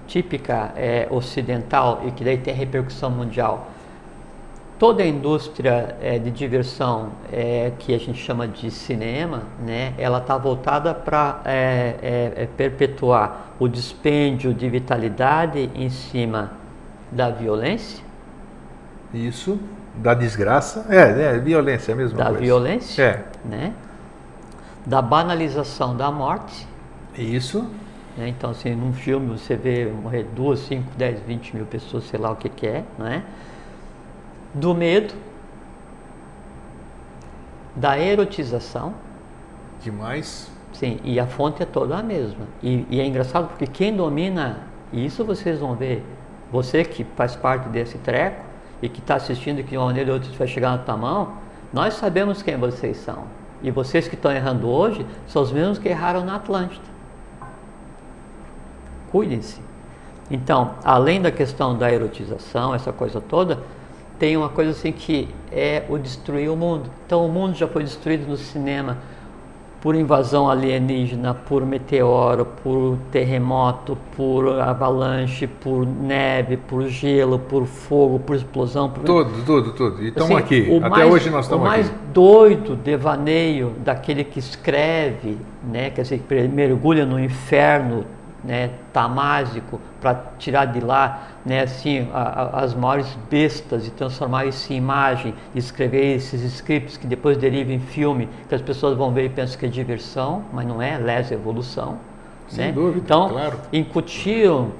típica ocidental e que daí tem repercussão mundial. Toda a indústria de diversão que a gente chama de cinema, né, ela está voltada para perpetuar o dispêndio de vitalidade em cima da violência. Isso, da desgraça, violência, é a mesma da coisa. Da violência, né, da banalização da morte. Isso. Então, assim, num filme você vê morrer 2, 5, 10, 20 mil pessoas, sei lá o que é, não é? Do medo, da erotização. Demais. Sim, e a fonte é toda a mesma. E é engraçado porque quem domina, e isso vocês vão ver, você que faz parte desse treco e que está assistindo e que de uma maneira ou outra vai chegar na tua mão, nós sabemos quem vocês são. E vocês que estão errando hoje são os mesmos que erraram na Atlântida. Cuidem-se. Então, além da questão da erotização, essa coisa toda, tem uma coisa assim que é o destruir o mundo. Então, o mundo já foi destruído no cinema por invasão alienígena, por meteoro, por terremoto, por avalanche, por neve, por gelo, por fogo, por explosão. Tudo. E estamos assim, aqui. Até hoje nós estamos aqui. O mais doido devaneio daquele que escreve, né, quer dizer, que mergulha no inferno, né, tamásico, para tirar de lá, né, assim, as maiores bestas e transformar isso em imagem, e escrever esses scripts que depois derivam em filme, que as pessoas vão ver e pensam que é diversão, mas não é, lesa evolução. Sem né? dúvida, então, claro. Incutiram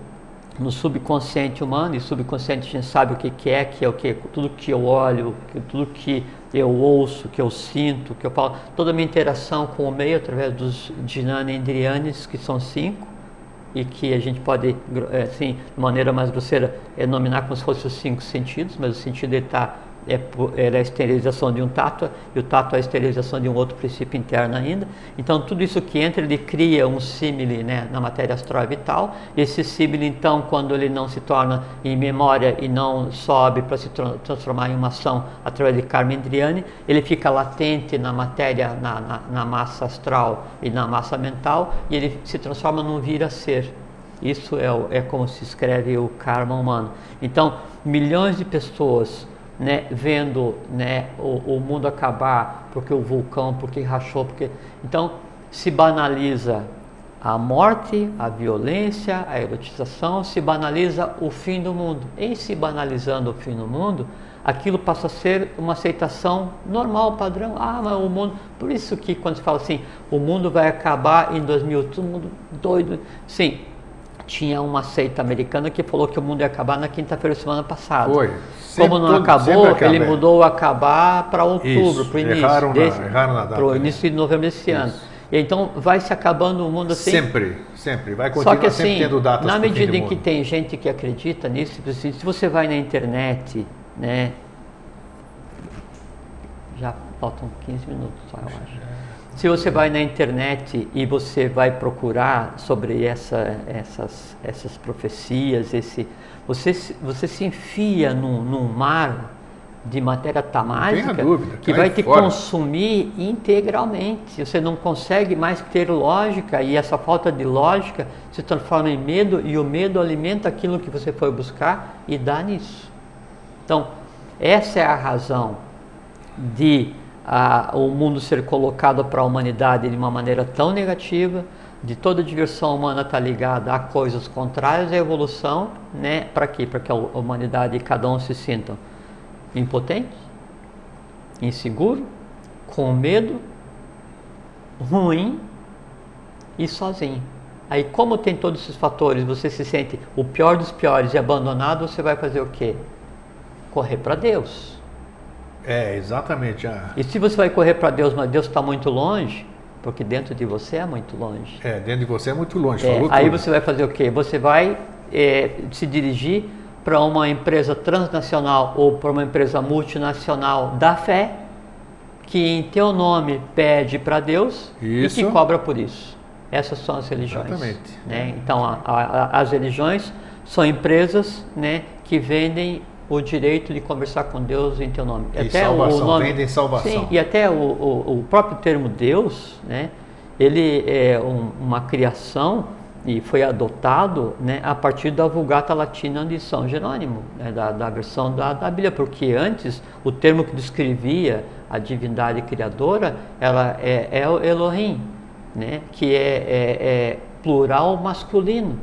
no subconsciente humano, e subconsciente a gente sabe o que é o que? Tudo que eu olho, tudo que eu ouço, que eu sinto, que eu falo, toda a minha interação com o meio através dos Jnana Indriyanis, que são 5, e que a gente pode, assim, de maneira mais grosseira, nominar como se fossem os 5 sentidos, mas o sentido é a esterilização de um tato, e o tato é a esterilização de um outro princípio interno ainda. Então, tudo isso que entra, ele cria um símile, né, na matéria astral vital. Esse símile, então, quando ele não se torna em memória e não sobe para se transformar em uma ação através de karma indriyani, ele fica latente na matéria, na massa astral e na massa mental, e ele se transforma num vir-a-ser. Isso é como se escreve o karma humano. Então, milhões de pessoas, né, vendo, né, o mundo acabar porque o vulcão, porque rachou, então se banaliza a morte, a violência, a erotização, se banaliza o fim do mundo. Em se banalizando o fim do mundo, aquilo passa a ser uma aceitação normal, padrão. Mas o mundo... Por isso que quando se fala assim, o mundo vai acabar em 2000, todo mundo doido. Sim, tinha uma seita americana que falou que o mundo ia acabar na quinta-feira da semana passada. Foi. Como não acabou, ele mudou o acabar para outubro, para o início. Erraram na data. Para o início de novembro desse ano. E então vai se acabando o mundo assim. Sempre. Vai continuar Só que, assim, sempre tendo datas. Na medida em que tem gente que acredita nisso, se você vai na internet, né? Já faltam 15 minutos só, eu acho. Se você vai na internet e você vai procurar sobre essas profecias, você se enfia num mar de matéria tamásica que vai te consumir integralmente. Você não consegue mais ter lógica, e essa falta de lógica se transforma em medo, e o medo alimenta aquilo que você foi buscar e dá nisso. Então, essa é a razão de o mundo ser colocado para a humanidade de uma maneira tão negativa, de toda a diversão humana estar ligada a coisas contrárias à evolução, né? Para quê? Para que a humanidade e cada um se sintam impotente, inseguro, com medo, ruim e sozinho. Aí, como tem todos esses fatores, você se sente o pior dos piores e abandonado, você vai fazer o quê? Correr para Deus. Exatamente. E se você vai correr para Deus, mas Deus está muito longe, porque dentro de você é muito longe. Dentro de você é muito longe. Aí você vai fazer o quê? Você vai se dirigir para uma empresa transnacional ou para uma empresa multinacional da fé, que em teu nome pede para Deus e te cobra por isso. Essas são as religiões. Exatamente. Né? Então, as religiões são empresas, né, que vendem o direito de conversar com Deus em teu nome. E até salvação, vendem salvação. Sim, e até o próprio termo Deus, né, ele é uma criação e foi adotado, né, a partir da Vulgata Latina de São Jerônimo, né, da versão da Bíblia, porque antes o termo que descrevia a divindade criadora ela é o Elohim, né, que é plural masculino,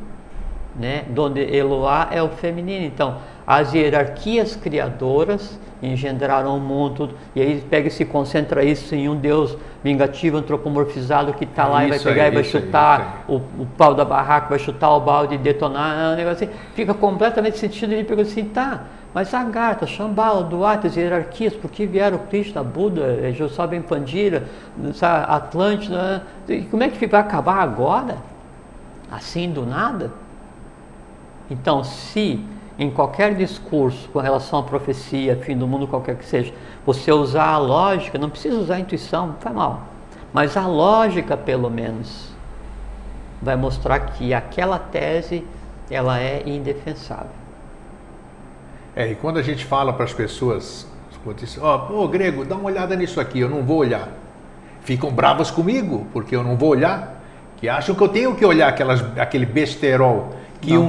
né, onde Eloá é o feminino. Então, as hierarquias criadoras engendraram o mundo, e aí pega e se concentra isso em um Deus vingativo, antropomorfizado, que está lá e vai pegar e vai chutar o pau da barraca, vai chutar o balde e detonar, um negócio assim. Fica completamente sentido. Ele pergunta assim, tá, mas Agartha, Shambhala, Duata, as hierarquias, por que vieram Krishna, Buda, Josabem Pandira, Atlântida, como é que vai acabar agora? Assim do nada? Então, se em qualquer discurso com relação à profecia, fim do mundo, qualquer que seja, você usar a lógica, não precisa usar a intuição, não faz mal, mas a lógica, pelo menos, vai mostrar que aquela tese, ela é indefensável. E quando a gente fala para as pessoas, Grego, dá uma olhada nisso aqui, eu não vou olhar. Ficam bravas comigo, porque eu não vou olhar, que acham que eu tenho que olhar aquele besterol, que um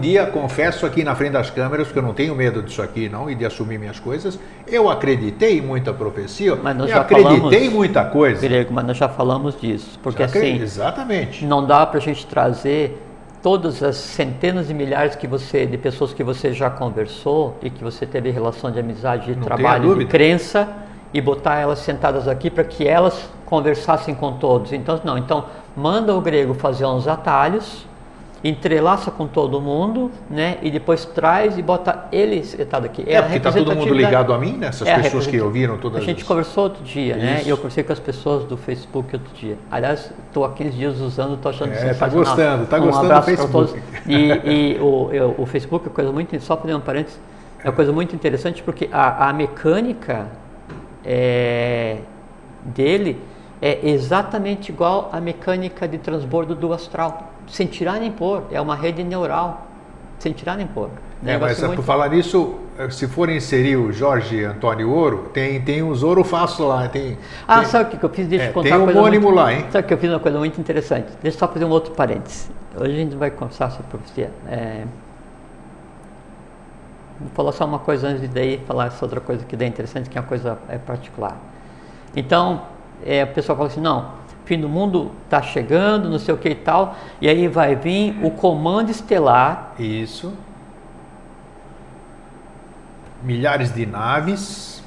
dia, confesso aqui na frente das câmeras, porque eu não tenho medo disso aqui não, e de assumir minhas coisas, eu acreditei em muita profecia, acreditei em muita coisa. Grego, mas nós já falamos disso, porque assim, exatamente, não dá para a gente trazer todas as centenas de milhares de pessoas que você já conversou e que você teve relação de amizade, de trabalho, de crença, e botar elas sentadas aqui para que elas conversassem com todos. Então, não, então manda o Grego fazer uns atalhos, entrelaça com todo mundo, né? E depois traz e bota ele sentado aqui. Porque está todo mundo ligado a mim, né? Essas pessoas que ouviram todas. A gente conversou outro dia, né? E eu conversei com as pessoas do Facebook outro dia. Aliás, estou há 15 dias usando, estou achando sensacional. Está gostando do Facebook. E o Facebook é coisa muito, só para dar um parênteses, é uma coisa muito interessante, porque a mecânica dele é exatamente igual à mecânica de transbordo do astral. Sem tirar nem pôr, é uma rede neural, sem tirar nem pôr. Mas por falar nisso, se for inserir o Jorge Antônio Ouro, tem uns Ouro Fácil lá. Sabe o que eu fiz? Deixa eu contar tem um homônimo lá, hein? Sabe que eu fiz uma coisa muito interessante? Deixa eu só fazer um outro parênteses. Hoje a gente vai conversar sobre profecia. Vou falar só uma coisa antes de daí falar essa outra coisa que é interessante, que é uma coisa particular. Então, o pessoal fala assim, não, fim do mundo está chegando, não sei o que e tal, e aí vai vir o comando estelar. Isso. Milhares de naves.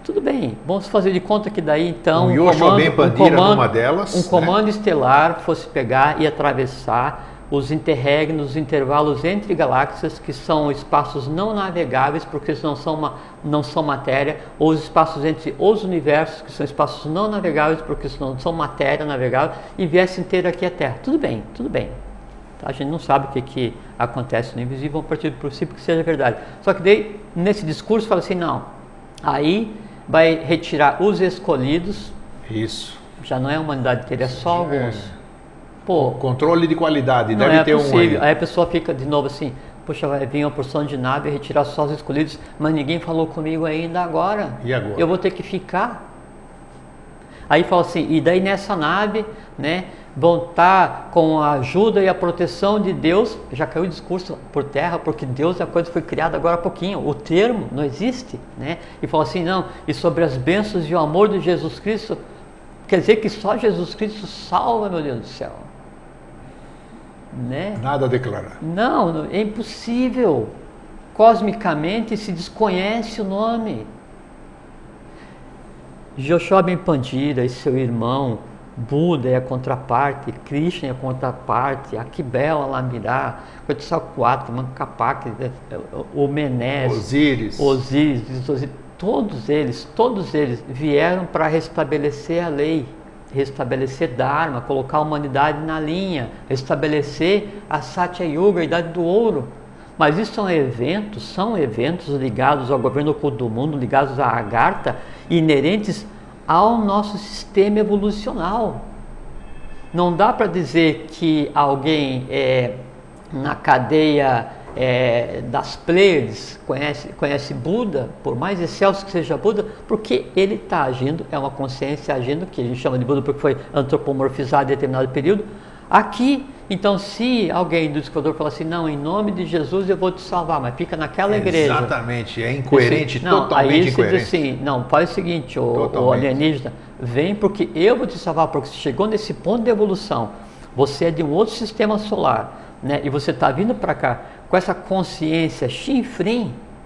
Tudo bem, vamos fazer de conta que daí então numa delas, um comando estelar fosse pegar e atravessar os interregnos, os intervalos entre galáxias, que são espaços não navegáveis, porque não são matéria, ou os espaços entre os universos, que são espaços não navegáveis, porque não são matéria navegável, e viessem ter aqui a Terra. Tudo bem, tudo bem. A gente não sabe o que acontece no invisível, vamos partir do princípio que seja verdade. Só que daí, nesse discurso, fala assim, não, aí vai retirar os escolhidos. Isso. Já não é a humanidade, teria só alguns. Pô, controle de qualidade, não deve é ter possível. um aí. Aí a pessoa fica de novo assim, poxa, vai vir uma porção de nave e retirar só os escolhidos, mas ninguém falou comigo ainda agora. E agora? Eu vou ter que ficar. Aí fala assim, e daí nessa nave, né, vão estar com a ajuda e a proteção de Deus. Já caiu o discurso por terra, porque Deus é a coisa que foi criada agora há pouquinho, o termo não existe, né? E fala assim, não, e sobre as bênçãos e o amor de Jesus Cristo, quer dizer que só Jesus Cristo salva, meu Deus do céu. Né? Nada a declarar. Não, é impossível. Cosmicamente se desconhece o nome. Joshua Ben Pandira e seu irmão, Buda é a contraparte, Krishna é a contraparte, Akibel, Alamirá, Quetzalcoatl, Mancapac, o Menés, Osíris, todos eles vieram para restabelecer a lei, restabelecer Dharma, colocar a humanidade na linha, restabelecer a Satya Yuga, a Idade do Ouro. Mas isso são eventos ligados ao governo oculto do mundo, ligados à Agartha, inerentes ao nosso sistema evolucional. Não dá para dizer que alguém na cadeia das Pleiades conhece Buda, por mais excelso que seja Buda, porque ele está agindo, é uma consciência agindo, que a gente chama de Buda porque foi antropomorfizado em determinado período, aqui. Então, se alguém do Esquador falar assim, não, em nome de Jesus eu vou te salvar, mas fica naquela igreja. Exatamente, é incoerente, assim, não, totalmente aí incoerente. Diz assim, não, faz o seguinte, o alienígena, vem porque eu vou te salvar, porque você chegou nesse ponto de evolução, você é de um outro sistema solar, né? E você está vindo para cá com essa consciência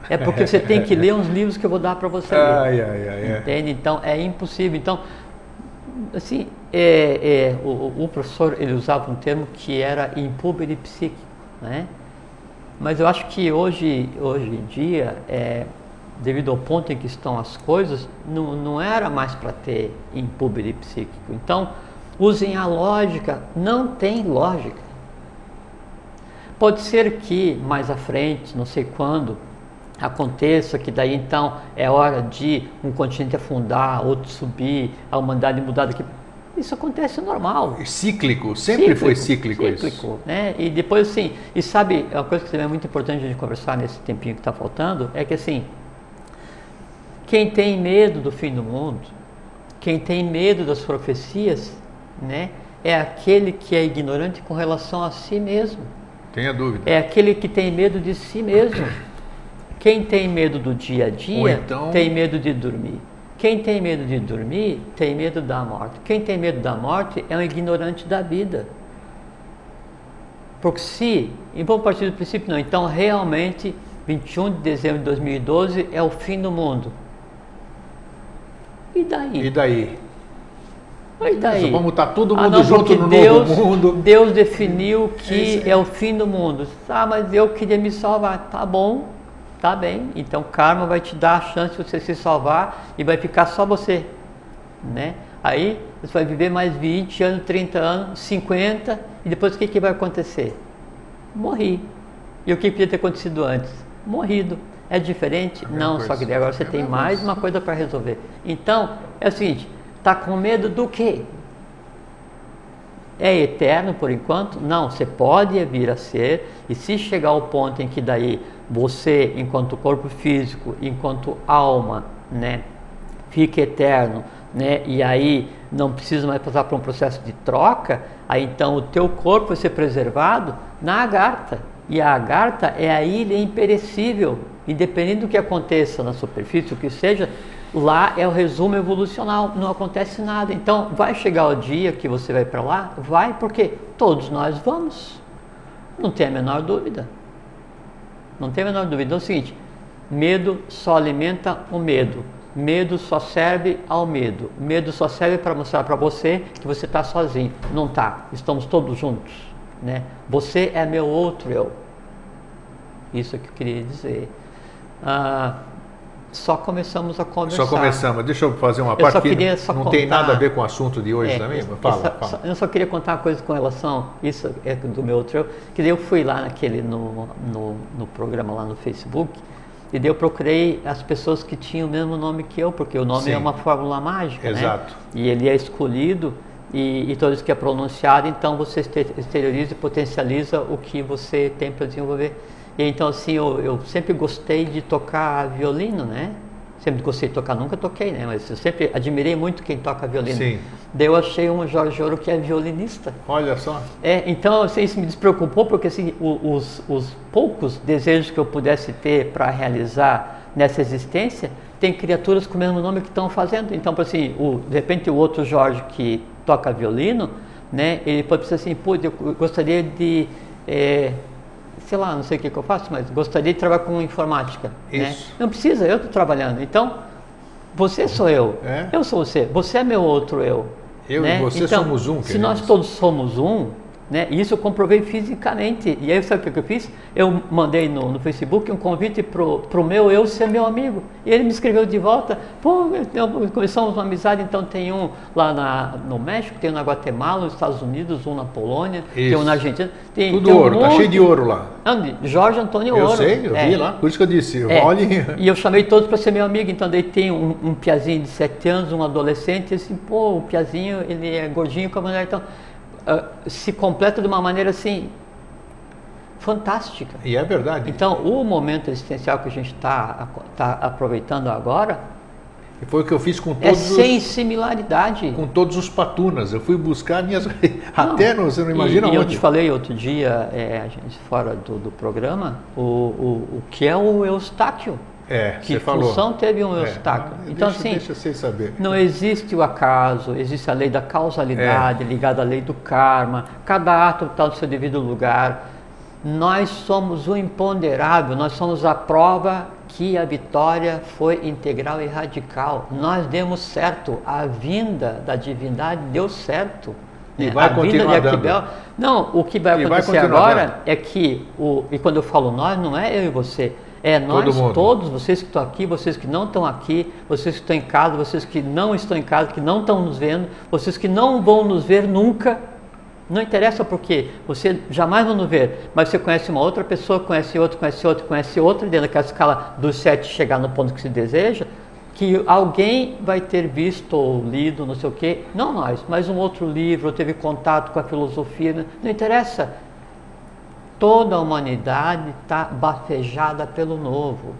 é porque você tem que ler uns livros que eu vou dar para você ler. Entende? Então, é impossível. Então, assim, o professor, ele usava um termo que era impúbere psíquico, né? Mas eu acho que hoje em dia, devido ao ponto em que estão as coisas, não era mais para ter impúbere psíquico. Então, usem a lógica, não tem lógica. Pode ser que mais à frente, não sei quando, aconteça que daí então é hora de um continente afundar, outro subir, a humanidade mudar daqui. Isso acontece normal. Cíclico, sempre foi cíclico isso. Né? E depois assim, e sabe, uma coisa que também é muito importante a gente conversar nesse tempinho que está faltando, é que assim, quem tem medo do fim do mundo, quem tem medo das profecias, né, é aquele que é ignorante com relação a si mesmo. Tenha dúvida. É aquele que tem medo de si mesmo. Quem tem medo do dia a dia, então, tem medo de dormir. Quem tem medo de dormir, tem medo da morte. Quem tem medo da morte é um ignorante da vida. Porque se, e vamos partir do princípio, não, então realmente 21 de dezembro de 2012 é o fim do mundo. E daí? E daí? E daí? Vamos estar todo mundo junto no novo mundo. Deus definiu que é o fim do mundo. Ah, mas eu queria me salvar. Tá bom, tá bem. Então karma vai te dar a chance de você se salvar e vai ficar só você, né? Aí você vai viver mais 20 anos, 30 anos, 50 e depois o que vai acontecer? Morri. E o que podia ter acontecido antes? Morrido. É diferente? Não, só que agora você tem mais uma coisa para resolver. Então, é o seguinte, está com medo do quê? É eterno por enquanto? Não, você pode vir a ser, e se chegar ao ponto em que daí você, enquanto corpo físico, enquanto alma, né, fica eterno, né, e aí não precisa mais passar por um processo de troca, aí então o teu corpo vai ser preservado na Agartha, e a Agartha é a ilha imperecível, independente do que aconteça na superfície, o que seja, lá é o resumo evolucional, não acontece nada. Então vai chegar o dia que você vai para lá? Vai, porque todos nós vamos, não tem a menor dúvida. Não tem a menor dúvida. Então é o seguinte, medo só alimenta o medo, medo só serve ao medo, medo só serve para mostrar para você que você está sozinho. Não está, estamos todos juntos. né? Você é meu outro eu. Isso que eu queria dizer. Só começamos a conversar. Só começamos. Deixa eu fazer uma parte que não contar, tem nada a ver com o assunto de hoje também. Fala. Eu só queria contar uma coisa com relação, isso é do meu outro eu, que daí eu fui lá no programa lá no Facebook, e daí eu procurei as pessoas que tinham o mesmo nome que eu, porque o nome Sim. é uma fórmula mágica, Exato. né? E ele é escolhido, e todos que é pronunciado, então você exterioriza e potencializa o que você tem para desenvolver. E então assim, eu sempre gostei de tocar violino, né? Sempre gostei de tocar, nunca toquei, né? Mas eu sempre admirei muito quem toca violino. Sim. Daí eu achei um Jorge Ouro que é violinista. Olha só. Então assim, isso me despreocupou, porque assim, os poucos desejos que eu pudesse ter para realizar nessa existência, tem criaturas com o mesmo nome que estão fazendo. Então, assim, de repente o outro Jorge que toca violino, né? Ele pode pensar assim, pô, eu gostaria de... sei lá, não sei o que eu faço, mas gostaria de trabalhar com informática. Isso. Né? Não precisa, eu estou trabalhando. Então, você sou eu, eu sou você é meu outro eu. Eu né? e você então, somos um. Se nós todos somos um, né? Isso eu comprovei fisicamente. E aí, sabe o que eu fiz? Eu mandei no Facebook um convite pro meu eu ser meu amigo. E ele me escreveu de volta. Pô, começamos uma amizade. Então tem um lá no México, tem um na Guatemala, nos Estados Unidos, um na Polônia, tem um na Argentina. Tudo ouro, tá cheio de ouro lá. Jorge Antônio Ouro. Eu sei, eu vi lá, por isso que eu disse. E eu chamei todos para ser meu amigo. Então daí tem um piazinho de 7 anos, um adolescente, e assim, pô, o piazinho, ele é gordinho com a mulher, então... se completa de uma maneira assim fantástica. E é verdade. Então, o momento existencial que a gente está aproveitando agora foi o que eu fiz com todos sem similaridade. Com todos os patunas. Eu fui buscar minhas... Até você não imagina onde. Eu te falei outro dia, a gente fora do programa, o que é o Eustáquio. Que função teve um Eustáquio. Então, deixa você saber. Não existe o acaso, existe a lei da causalidade ligada à lei do karma. Cada ato está no seu devido lugar. Nós somos o imponderável, nós somos a prova que a vitória foi integral e radical. Nós demos certo, a vinda da divindade deu certo. E vai continuar dando. Não, o que vai acontecer agora é que, e quando eu falo nós, não é eu e você, é nós todos, vocês que estão aqui, vocês que não estão aqui, vocês que estão em casa, vocês que não estão em casa, que não estão nos vendo, vocês que não vão nos ver nunca, não interessa porque você jamais vai nos ver, mas você conhece uma outra pessoa, conhece outra, dentro daquela escala dos 7 chegar no ponto que se deseja, que alguém vai ter visto ou lido, não sei o quê, não nós, mas um outro livro, ou teve contato com a filosofia, não interessa. Toda a humanidade está bafejada pelo novo,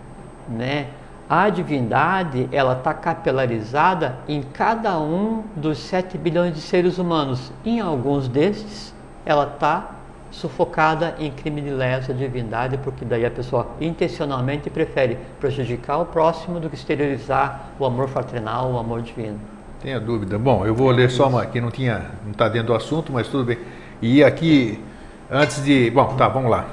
né? A divindade, ela está capilarizada em cada um dos 7 bilhões de seres humanos. Em alguns destes, ela está sufocada em crime de lesa divindade, porque daí a pessoa intencionalmente prefere prejudicar o próximo do que exteriorizar o amor fraternal, o amor divino. Tenha dúvida. Bom, eu vou ler só uma que não está dentro do assunto, mas tudo bem. E aqui, antes de... Bom, tá, vamos lá.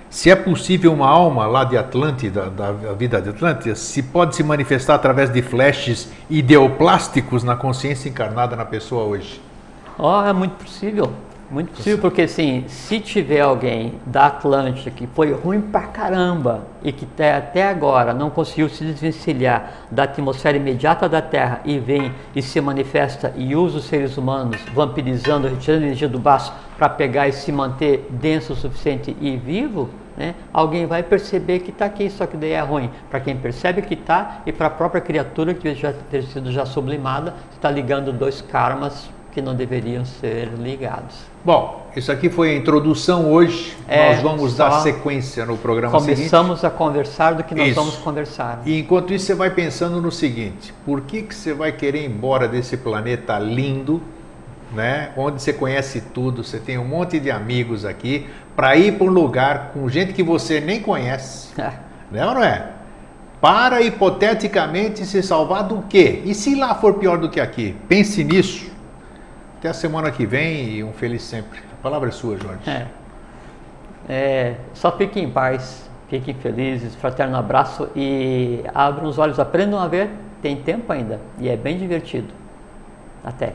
Se é possível uma alma lá de Atlântida, da vida de Atlântida, se pode se manifestar através de flashes ideoplásticos na consciência encarnada na pessoa hoje? É muito possível. Muito possível, porque assim, se tiver alguém da Atlântida que foi ruim pra caramba e que até agora não conseguiu se desvencilhar da atmosfera imediata da Terra e vem e se manifesta e usa os seres humanos vampirizando, retirando a energia do baço para pegar e se manter denso o suficiente e vivo, né? Alguém vai perceber que está aqui, só que daí é ruim para quem percebe que está e para a própria criatura que já ter sido já sublimada, está ligando 2 karmas que não deveriam ser ligados. Bom, isso aqui foi a introdução hoje, nós vamos dar sequência no programa seguinte. Começamos a conversar do que nós vamos conversar. E enquanto isso você vai pensando no seguinte, por que você vai querer ir embora desse planeta lindo, né, onde você conhece tudo, você tem um monte de amigos aqui, para ir para um lugar com gente que você nem conhece, né ou não é? Para hipoteticamente se salvar do quê? E se lá for pior do que aqui? Pense nisso. Até a semana que vem e um feliz sempre. A palavra é sua, Jorge. Só fiquem em paz, fiquem felizes, fraterno abraço e abram os olhos, aprendam a ver, tem tempo ainda e é bem divertido. Até.